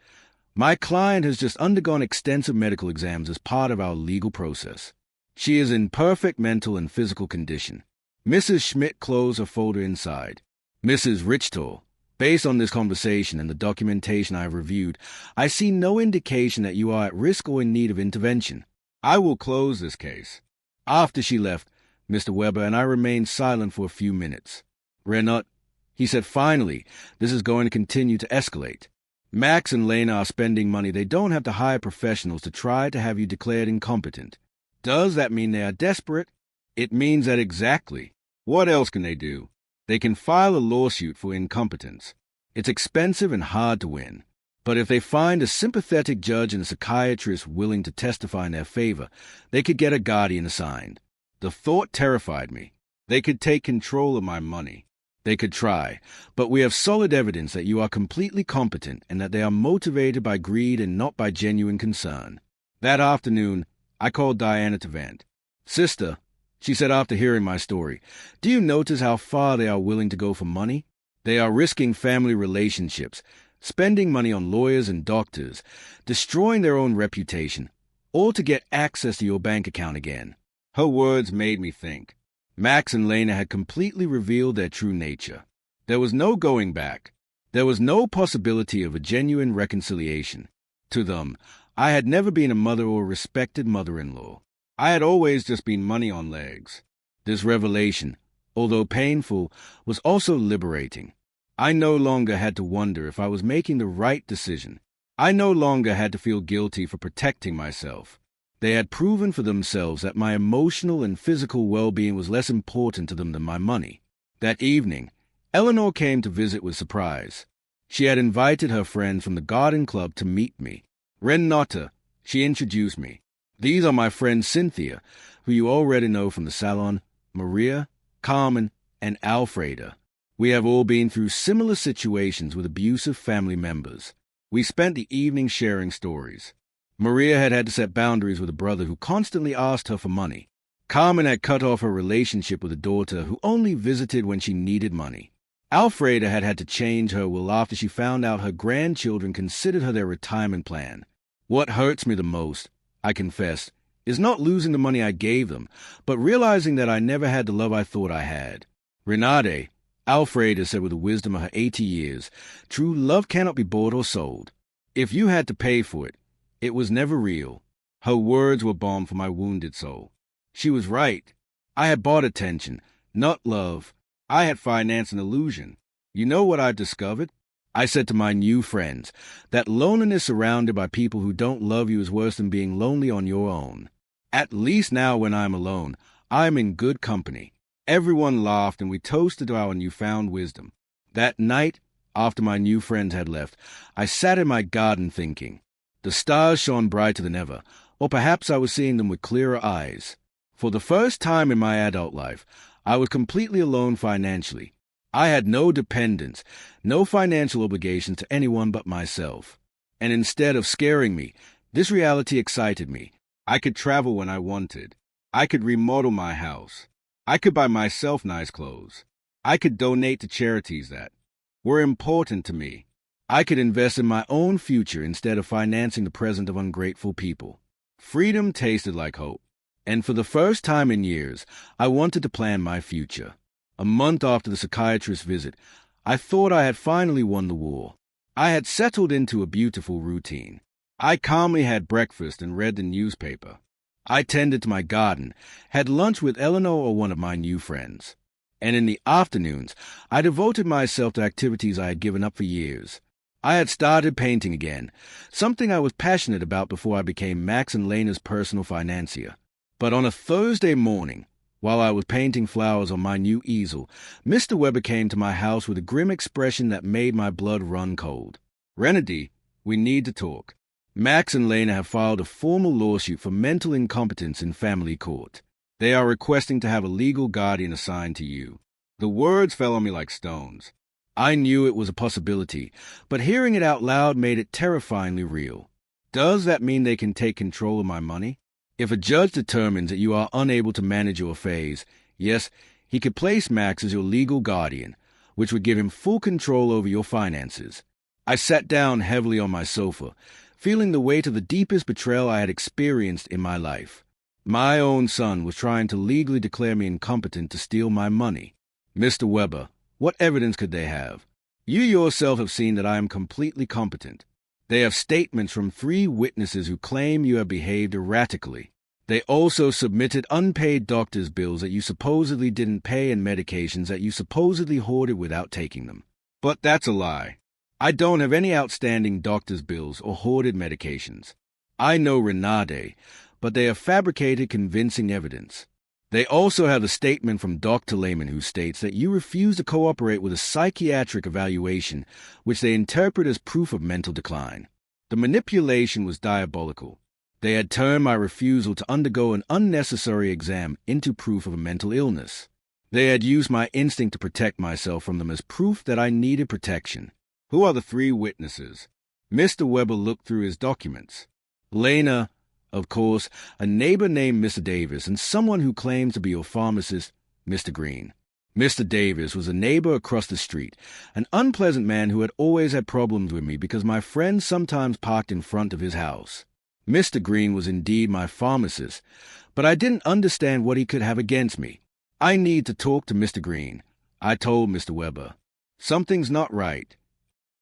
my client has just undergone extensive medical exams as part of our legal process. She is in perfect mental and physical condition. Mrs. Schmidt closed her folder inside. Mrs. Richter, based on this conversation and the documentation I have reviewed, I see no indication that you are at risk or in need of intervention. I will close this case. After she left, Mr. Weber and I remained silent for a few minutes. Renat, he said finally, this is going to continue to escalate. Max and Lena are spending money they don't have to hire professionals to try to have you declared incompetent. Does that mean they are desperate? It means that exactly. What else can they do? They can file a lawsuit for incompetence. It's expensive and hard to win. But if they find a sympathetic judge and a psychiatrist willing to testify in their favor, they could get a guardian assigned. The thought terrified me. They could take control of my money. They could try, but we have solid evidence that you are completely competent and that they are motivated by greed and not by genuine concern. That afternoon, I called Diana to vent. Sister, she said after hearing my story, do you notice how far they are willing to go for money? They are risking family relationships, spending money on lawyers and doctors, destroying their own reputation, all to get access to your bank account again. Her words made me think. Max and Lena had completely revealed their true nature. There was no going back. There was no possibility of a genuine reconciliation. To them, I had never been a mother or a respected mother-in-law. I had always just been money on legs. This revelation, although painful, was also liberating. I no longer had to wonder if I was making the right decision. I no longer had to feel guilty for protecting myself. They had proven for themselves that my emotional and physical well-being was less important to them than my money. That evening, Eleanor came to visit with surprise. She had invited her friends from the garden club to meet me. Renata, she introduced me. These are my friends Cynthia, who you already know from the salon, Maria, Carmen, and Alfreda. We have all been through similar situations with abusive family members. We spent the evening sharing stories. Maria had had to set boundaries with a brother who constantly asked her for money. Carmen had cut off her relationship with a daughter who only visited when she needed money. Alfreda had had to change her will after she found out her grandchildren considered her their retirement plan. What hurts me the most, I confess, is not losing the money I gave them, but realizing that I never had the love I thought I had. Renate, Alfreda said with the wisdom of her 80 years, true love cannot be bought or sold. If you had to pay for it, it was never real. Her words were balm for my wounded soul. She was right. I had bought attention, not love. I had financed an illusion. You know what I've discovered? I said to my new friends, that loneliness surrounded by people who don't love you is worse than being lonely on your own. At least now when I'm alone, I'm in good company. Everyone laughed and we toasted to our newfound wisdom. That night, after my new friends had left, I sat in my garden thinking. The stars shone brighter than ever, or perhaps I was seeing them with clearer eyes. For the first time in my adult life, I was completely alone financially. I had no dependents, no financial obligations to anyone but myself. And instead of scaring me, this reality excited me. I could travel when I wanted. I could remodel my house. I could buy myself nice clothes. I could donate to charities that were important to me. I could invest in my own future instead of financing the present of ungrateful people. Freedom tasted like hope. And for the first time in years, I wanted to plan my future. A month after the psychiatrist's visit, I thought I had finally won the war. I had settled into a beautiful routine. I calmly had breakfast and read the newspaper. I tended to my garden, had lunch with Eleanor or one of my new friends. And in the afternoons, I devoted myself to activities I had given up for years. I had started painting again, something I was passionate about before I became Max and Lena's personal financier. But on a Thursday morning, while I was painting flowers on my new easel, Mr. Weber came to my house with a grim expression that made my blood run cold. "Renedy, we need to talk. Max and Lena have filed a formal lawsuit for mental incompetence in family court. They are requesting to have a legal guardian assigned to you." The words fell on me like stones. I knew it was a possibility, but hearing it out loud made it terrifyingly real. Does that mean they can take control of my money? If a judge determines that you are unable to manage your affairs, yes, he could place Max as your legal guardian, which would give him full control over your finances. I sat down heavily on my sofa, feeling the weight of the deepest betrayal I had experienced in my life. My own son was trying to legally declare me incompetent to steal my money. Mr. Weber, what evidence could they have? You yourself have seen that I am completely competent. They have statements from 3 witnesses who claim you have behaved erratically. They also submitted unpaid doctor's bills that you supposedly didn't pay and medications that you supposedly hoarded without taking them. But that's a lie. I don't have any outstanding doctor's bills or hoarded medications. I know Renade, but they have fabricated convincing evidence. They also have a statement from Dr. Lehman who states that you refuse to cooperate with a psychiatric evaluation, which they interpret as proof of mental decline. The manipulation was diabolical. They had turned my refusal to undergo an unnecessary exam into proof of a mental illness. They had used my instinct to protect myself from them as proof that I needed protection. Who are the 3 witnesses? Mr. Weber looked through his documents. Lena, of course, a neighbor named Mr. Davis, and someone who claims to be your pharmacist, Mr. Green. Mr. Davis was a neighbor across the street, an unpleasant man who had always had problems with me because my friends sometimes parked in front of his house. Mr. Green was indeed my pharmacist, but I didn't understand what he could have against me. "I need to talk to Mr. Green," I told Mr. Weber. "Something's not right."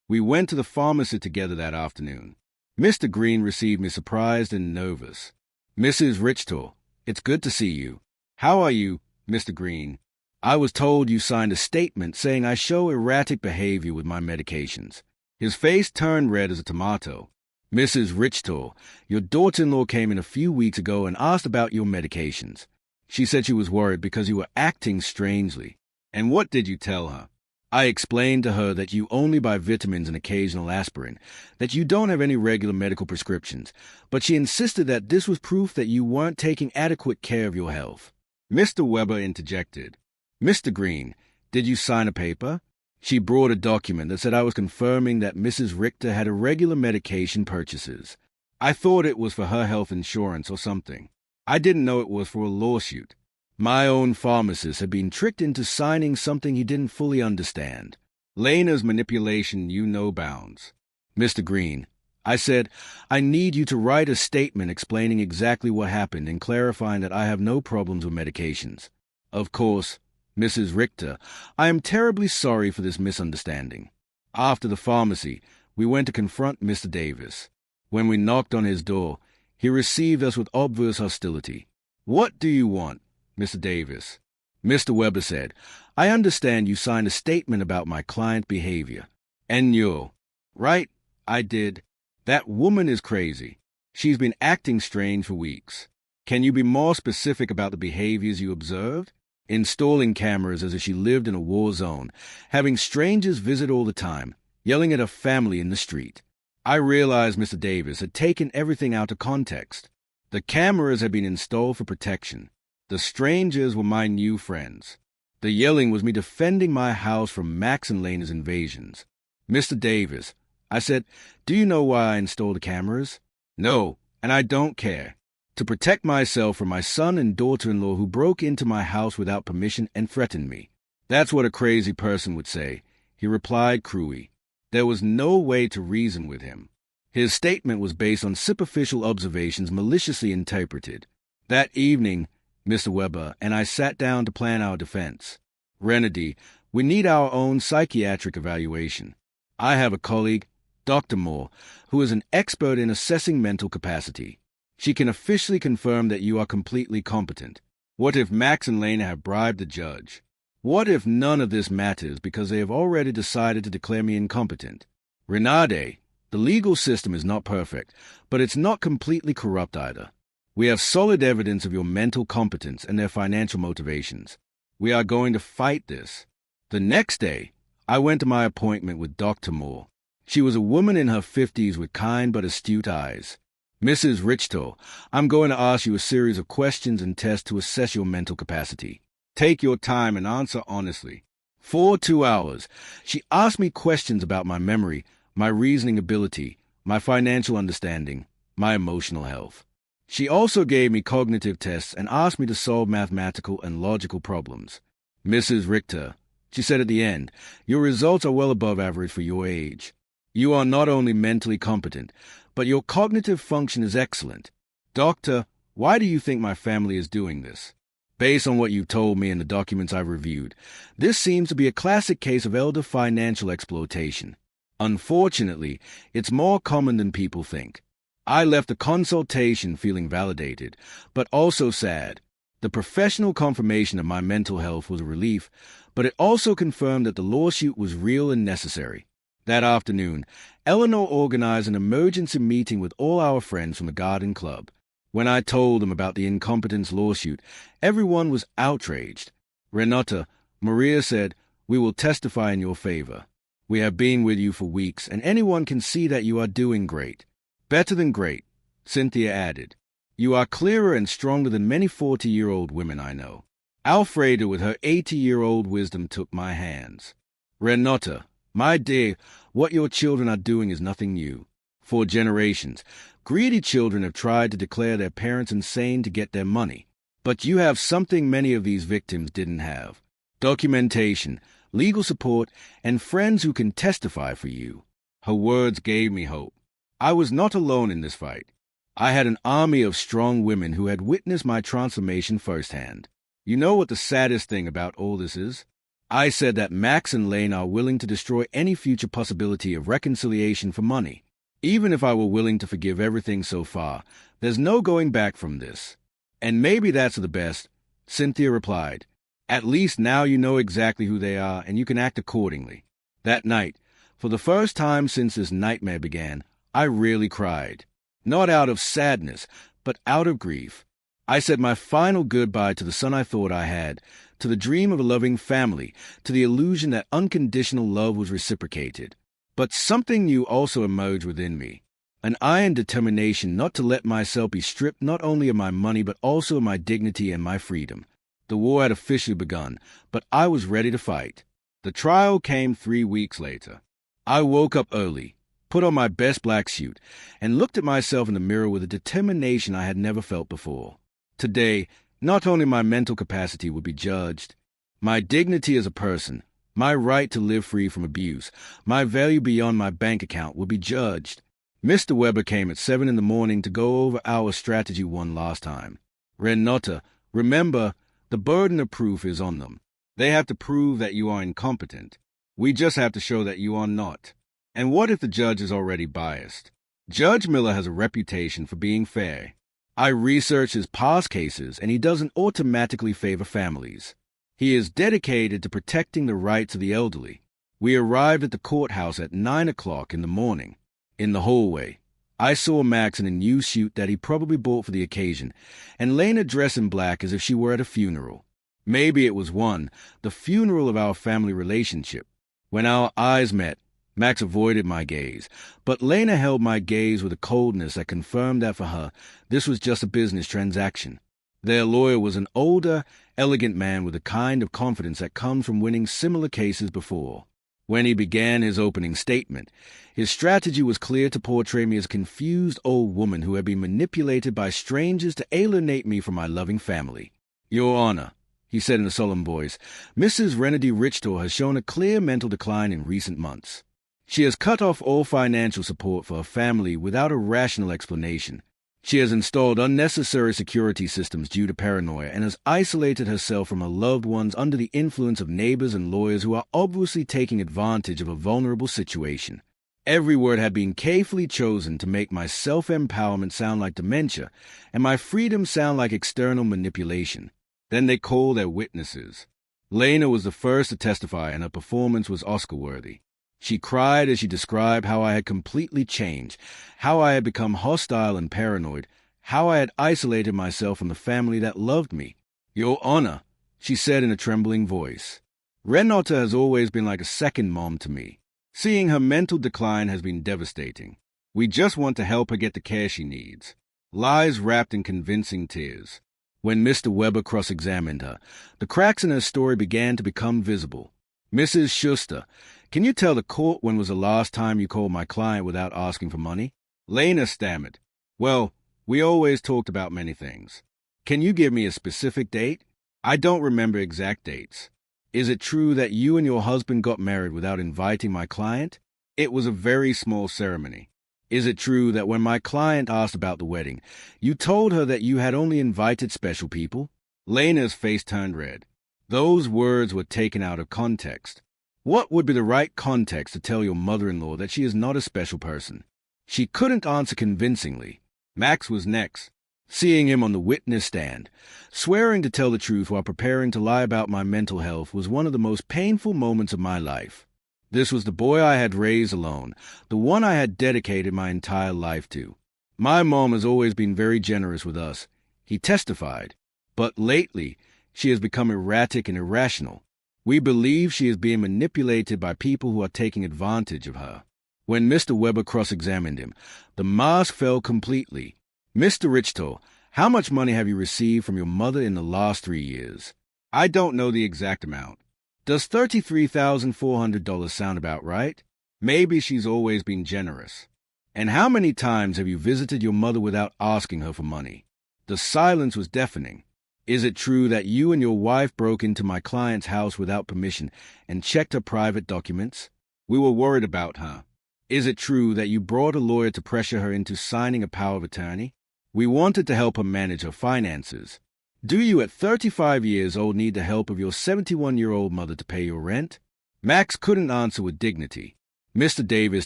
We went to the pharmacy together that afternoon. Mr. Green received me surprised and nervous. "Mrs. Richter, it's good to see you. How are you, Mr. Green? I was told you signed a statement saying I show erratic behavior with my medications." His face turned red as a tomato. "Mrs. Richter, your daughter-in-law came in a few weeks ago and asked about your medications. She said she was worried because you were acting strangely." "And what did you tell her?" "I explained to her that you only buy vitamins and occasional aspirin, that you don't have any regular medical prescriptions, but she insisted that this was proof that you weren't taking adequate care of your health." Mr. Weber interjected. "Mr. Green, did you sign a paper?" She brought a document that said I was confirming that Mrs. Richter had irregular medication purchases. I thought it was for her health insurance or something. I didn't know it was for a lawsuit. My own pharmacist had been tricked into signing something he didn't fully understand. Lena's manipulation knew no bounds. "Mr. Green," I said, "I need you to write a statement explaining exactly what happened and clarifying that I have no problems with medications. Of course, Mrs. Richter, I am terribly sorry for this misunderstanding." After the pharmacy, we went to confront Mr. Davis. When we knocked on his door, he received us with obvious hostility. "What do you want, Mr. Davis?" Mr. Weber said, "I understand you signed a statement about my client's behavior." "And you?" "Right, I did. That woman is crazy. She's been acting strange for weeks. Can you be more specific about the behaviors you observed? Installing cameras as if she lived in a war zone, having strangers visit all the time, yelling at her family in the street." I realized Mr. Davis had taken everything out of context. The cameras had been installed for protection. The strangers were my new friends. The yelling was me defending my house from Max and Lena's invasions. "Mr. Davis," I said, "do you know why I installed the cameras?" "No, and I don't care. To protect myself from my son and daughter-in-law who broke into my house without permission and threatened me." "That's what a crazy person would say," he replied cruelly. There was no way to reason with him. His statement was based on superficial observations maliciously interpreted. That evening, Mr. Weber and I sat down to plan our defense. "Renedy, we need our own psychiatric evaluation. I have a colleague, Dr. Moore, who is an expert in assessing mental capacity. She can officially confirm that you are completely competent. What if Max and Lena have bribed the judge? What if none of this matters because they have already decided to declare me incompetent? Renade, the legal system is not perfect, but it's not completely corrupt either. We have solid evidence of your mental competence and their financial motivations. We are going to fight this. The next day, I went to my appointment with Dr. Moore. She was a woman in her 50s with kind but astute eyes. Mrs. Richter, I'm going to ask you a series of questions and tests to assess your mental capacity. Take your time and answer honestly. For 2 hours, she asked me questions about my memory, my reasoning ability, my financial understanding, my emotional health. She also gave me cognitive tests and asked me to solve mathematical and logical problems. Mrs. Richter, she said at the end, your results are well above average for your age. You are not only mentally competent, but your cognitive function is excellent. Doctor, why do you think my family is doing this? Based on what you told me and the documents I've reviewed, this seems to be a classic case of elder financial exploitation. Unfortunately, it's more common than people think. I left the consultation feeling validated, but also sad. The professional confirmation of my mental health was a relief, but it also confirmed that the lawsuit was real and necessary. That afternoon, Eleanor organized an emergency meeting with all our friends from the garden club. When I told them about the incompetence lawsuit, everyone was outraged. Renata, Maria said, we will testify in your favor. We have been with you for weeks, and anyone can see that you are doing great. Better than great, Cynthia added. You are clearer and stronger than many 40-year-old women I know. Alfreda, with her 80-year-old wisdom, took my hands. Renata, my dear, what your children are doing is nothing new. For generations, greedy children have tried to declare their parents insane to get their money. But you have something many of these victims didn't have: documentation, legal support, and friends who can testify for you. Her words gave me hope. I was not alone in this fight. I had an army of strong women who had witnessed my transformation firsthand. You know what the saddest thing about all this is? I said that Max and Lane are willing to destroy any future possibility of reconciliation for money. Even if I were willing to forgive everything so far, there's no going back from this. And maybe that's the best, Cynthia replied. At least now you know exactly who they are and you can act accordingly. That night, for the first time since this nightmare began, I really cried. Not out of sadness, but out of grief. I said my final goodbye to the son I thought I had, to the dream of a loving family, to the illusion that unconditional love was reciprocated. But something new also emerged within me, an iron determination not to let myself be stripped not only of my money but also of my dignity and my freedom. The war had officially begun, but I was ready to fight. The trial came 3 weeks later. I woke up early, put on my best black suit, and looked at myself in the mirror with a determination I had never felt before. Today, not only my mental capacity would be judged, my dignity as a person, my right to live free from abuse, my value beyond my bank account will be judged. Mr. Weber came at 7 in the morning to go over our strategy one last time. Renata, remember, the burden of proof is on them. They have to prove that you are incompetent. We just have to show that you are not. And what if the judge is already biased? Judge Miller has a reputation for being fair. I researched his past cases, and he doesn't automatically favor families. He is dedicated to protecting the rights of the elderly. We arrived at the courthouse at 9 o'clock in the morning. In the hallway, I saw Max in a new suit that he probably bought for the occasion, and Lena dressed in black as if she were at a funeral. Maybe it was the funeral of our family relationship. When our eyes met, Max avoided my gaze, but Lena held my gaze with a coldness that confirmed that for her, this was just a business transaction. Their lawyer was an older, elegant man with the kind of confidence that comes from winning similar cases before. When he began his opening statement, his strategy was clear: to portray me as a confused old woman who had been manipulated by strangers to alienate me from my loving family. Your Honor, he said in a solemn voice, Mrs. Renedy Richter has shown a clear mental decline in recent months. She has cut off all financial support for her family without a rational explanation. She has installed unnecessary security systems due to paranoia and has isolated herself from her loved ones under the influence of neighbors and lawyers who are obviously taking advantage of a vulnerable situation. Every word had been carefully chosen to make my self-empowerment sound like dementia and my freedom sound like external manipulation. Then they called their witnesses. Lena was the first to testify, and her performance was Oscar-worthy. She cried as she described how I had completely changed, how I had become hostile and paranoid, how I had isolated myself from the family that loved me. "Your Honor," she said in a trembling voice, "Renata has always been like a second mom to me. Seeing her mental decline has been devastating. We just want to help her get the care she needs." Lies wrapped in convincing tears. When Mr. Weber cross-examined her, the cracks in her story began to become visible. "Mrs. Schuster, can you tell the court when was the last time you called my client without asking for money?" Lena stammered. "Well, we always talked about many things. Can you give me a specific date?" "I don't remember exact dates." "Is it true that you and your husband got married without inviting my client?" "It was a very small ceremony." "Is it true that when my client asked about the wedding, you told her that you had only invited special people?" Lena's face turned red. Those words were taken out of context. What would be the right context to tell your mother-in-law that she is not a special person? She couldn't answer convincingly. Max was next. Seeing him on the witness stand, swearing to tell the truth while preparing to lie about my mental health was one of the most painful moments of my life. This was the boy I had raised alone, the one I had dedicated my entire life to. "My mom has always been very generous with us," he testified. "But lately, she has become erratic and irrational. We believe she is being manipulated by people who are taking advantage of her." When Mr. Weber cross-examined him, the mask fell completely. "Mr. Richtor, how much money have you received from your mother in the last 3 years?" "I don't know the exact amount." "Does $33,400 sound about right?" "Maybe she's always been generous." "And how many times have you visited your mother without asking her for money?" The silence was deafening. "Is it true that you and your wife broke into my client's house without permission and checked her private documents?" "We were worried about her." "Is it true that you brought a lawyer to pressure her into signing a power of attorney?" "We wanted to help her manage her finances." "Do you at 35 years old need the help of your 71-year-old mother to pay your rent?" Max couldn't answer with dignity. Mr. Davis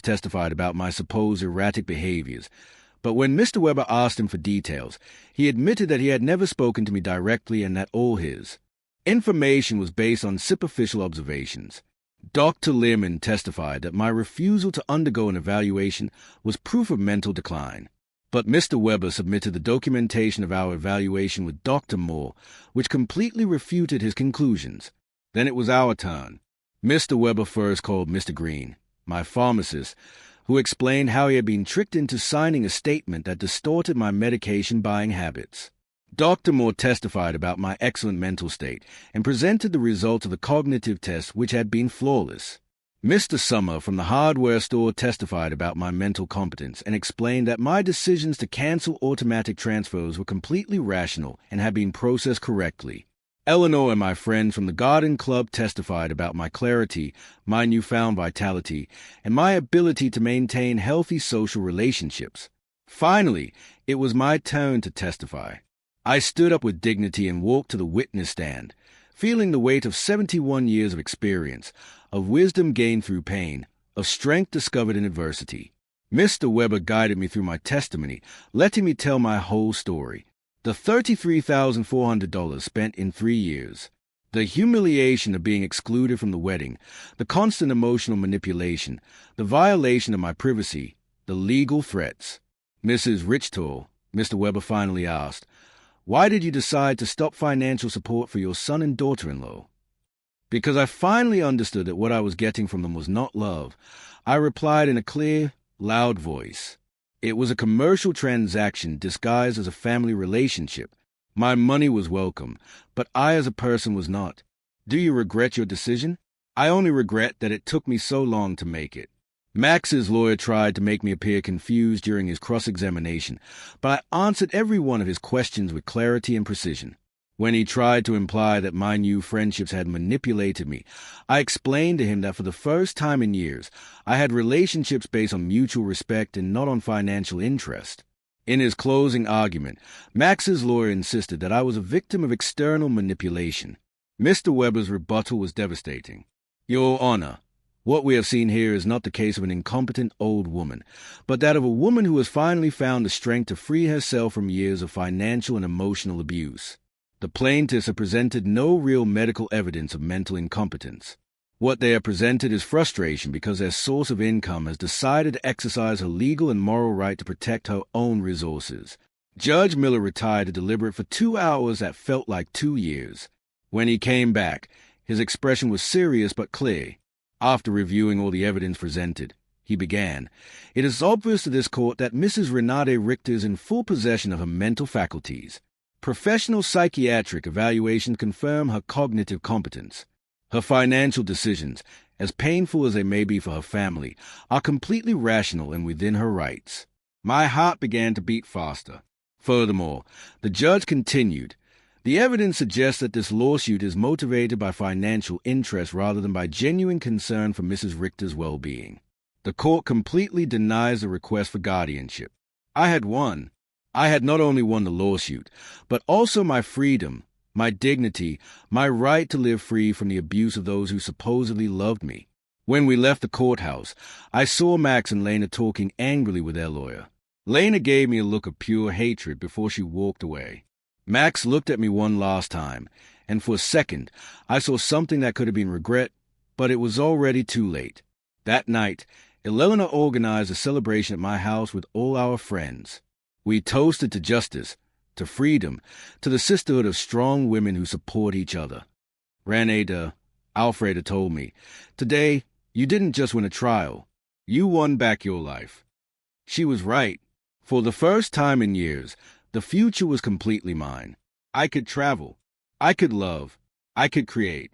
testified about my supposed erratic behaviors, but when Mr. Weber asked him for details, he admitted that he had never spoken to me directly and that all his information was based on superficial observations. Dr. Lehrman testified that my refusal to undergo an evaluation was proof of mental decline. But Mr. Weber submitted the documentation of our evaluation with Dr. Moore, which completely refuted his conclusions. Then it was our turn. Mr. Weber first called Mr. Green, my pharmacist, who explained how he had been tricked into signing a statement that distorted my medication buying habits. Dr. Moore testified about my excellent mental state and presented the results of the cognitive test, which had been flawless. Mr. Summer from the hardware store testified about my mental competence and explained that my decisions to cancel automatic transfers were completely rational and had been processed correctly. Eleanor and my friends from the garden club testified about my clarity, my newfound vitality, and my ability to maintain healthy social relationships. Finally, it was my turn to testify. I stood up with dignity and walked to the witness stand, feeling the weight of 71 years of experience, of wisdom gained through pain, of strength discovered in adversity. Mr. Weber guided me through my testimony, letting me tell my whole story. The $33,400 spent in 3 years. The humiliation of being excluded from the wedding, the constant emotional manipulation, the violation of my privacy, the legal threats. "Mrs. Richtor," Mr. Weber finally asked, "why did you decide to stop financial support for your son and daughter-in-law?" "Because I finally understood that what I was getting from them was not love," I replied in a clear, loud voice. "It was a commercial transaction disguised as a family relationship. My money was welcome, but I as a person was not. Do you regret your decision?" "I only regret that it took me so long to make it." Max's lawyer tried to make me appear confused during his cross-examination, but I answered every one of his questions with clarity and precision. When he tried to imply that my new friendships had manipulated me, I explained to him that for the first time in years, I had relationships based on mutual respect and not on financial interest. In his closing argument, Max's lawyer insisted that I was a victim of external manipulation. Mr. Weber's rebuttal was devastating. "Your Honor, What we have seen here is not the case of an incompetent old woman, but that of a woman who has finally found the strength to free herself from years of financial and emotional abuse. The plaintiffs have presented no real medical evidence of mental incompetence. What they have presented is frustration because their source of income has decided to exercise her legal and moral right to protect her own resources. Judge Miller retired to deliberate for 2 hours that felt like 2 years. When he came back, his expression was serious but clear. After reviewing all the evidence presented, he began, "It is obvious to this court that Mrs. Renate Richter is in full possession of her mental faculties. Professional psychiatric evaluations confirm her cognitive competence. Her financial decisions, as painful as they may be for her family, are completely rational and within her rights." My heart began to beat faster. Furthermore, the judge continued, "The evidence suggests that this lawsuit is motivated by financial interest rather than by genuine concern for Mrs. Richter's well-being. The court completely denies the request for guardianship. I had won. I had not only won the lawsuit, but also my freedom, my dignity, my right to live free from the abuse of those who supposedly loved me. When we left the courthouse, I saw Max and Lena talking angrily with their lawyer. Lena gave me a look of pure hatred before she walked away. Max looked at me one last time, and for a second I saw something that could have been regret, but it was already too late. That night, Elena organized a celebration at my house with all our friends. We toasted to justice, to freedom, to the sisterhood of strong women who support each other. Renata, Alfreda told me, "Today, you didn't just win a trial. You won back your life." She was right. For the first time in years, the future was completely mine. I could travel. I could love. I could create.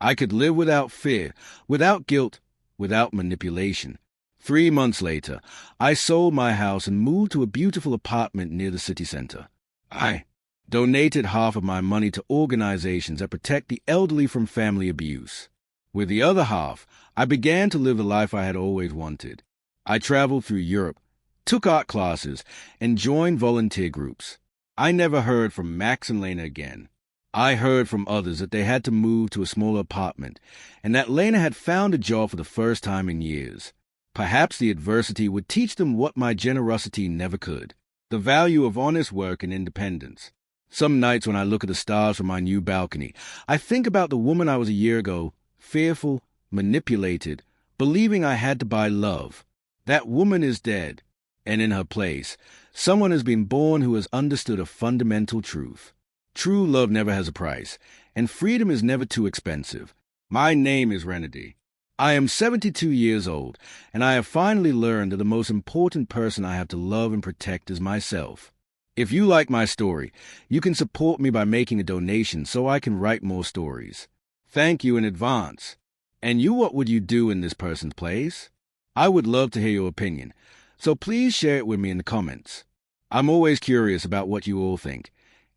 I could live without fear, without guilt, without manipulation. 3 months later, I sold my house and moved to a beautiful apartment near the city center. I donated half of my money to organizations that protect the elderly from family abuse. With the other half, I began to live the life I had always wanted. I traveled through Europe, took art classes, and joined volunteer groups. I never heard from Max and Lena again. I heard from others that they had to move to a smaller apartment, and that Lena had found a job for the first time in years. Perhaps the adversity would teach them what my generosity never could, the value of honest work and independence. Some nights when I look at the stars from my new balcony, I think about the woman I was a year ago, fearful, manipulated, believing I had to buy love. That woman is dead, and in her place, someone has been born who has understood a fundamental truth. True love never has a price, and freedom is never too expensive. My name is Renady. I am 72 years old, and I have finally learned that the most important person I have to love and protect is myself. If you like my story, you can support me by making a donation so I can write more stories. Thank you in advance. And you, what would you do in this person's place? I would love to hear your opinion, so please share it with me in the comments. I'm always curious about what you all think.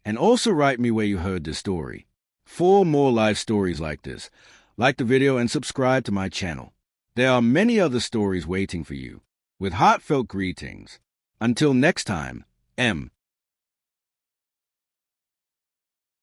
And also write me where you heard this story. For more life stories like this, like the video and subscribe to my channel. There are many other stories waiting for you. With heartfelt greetings. Until next time, M.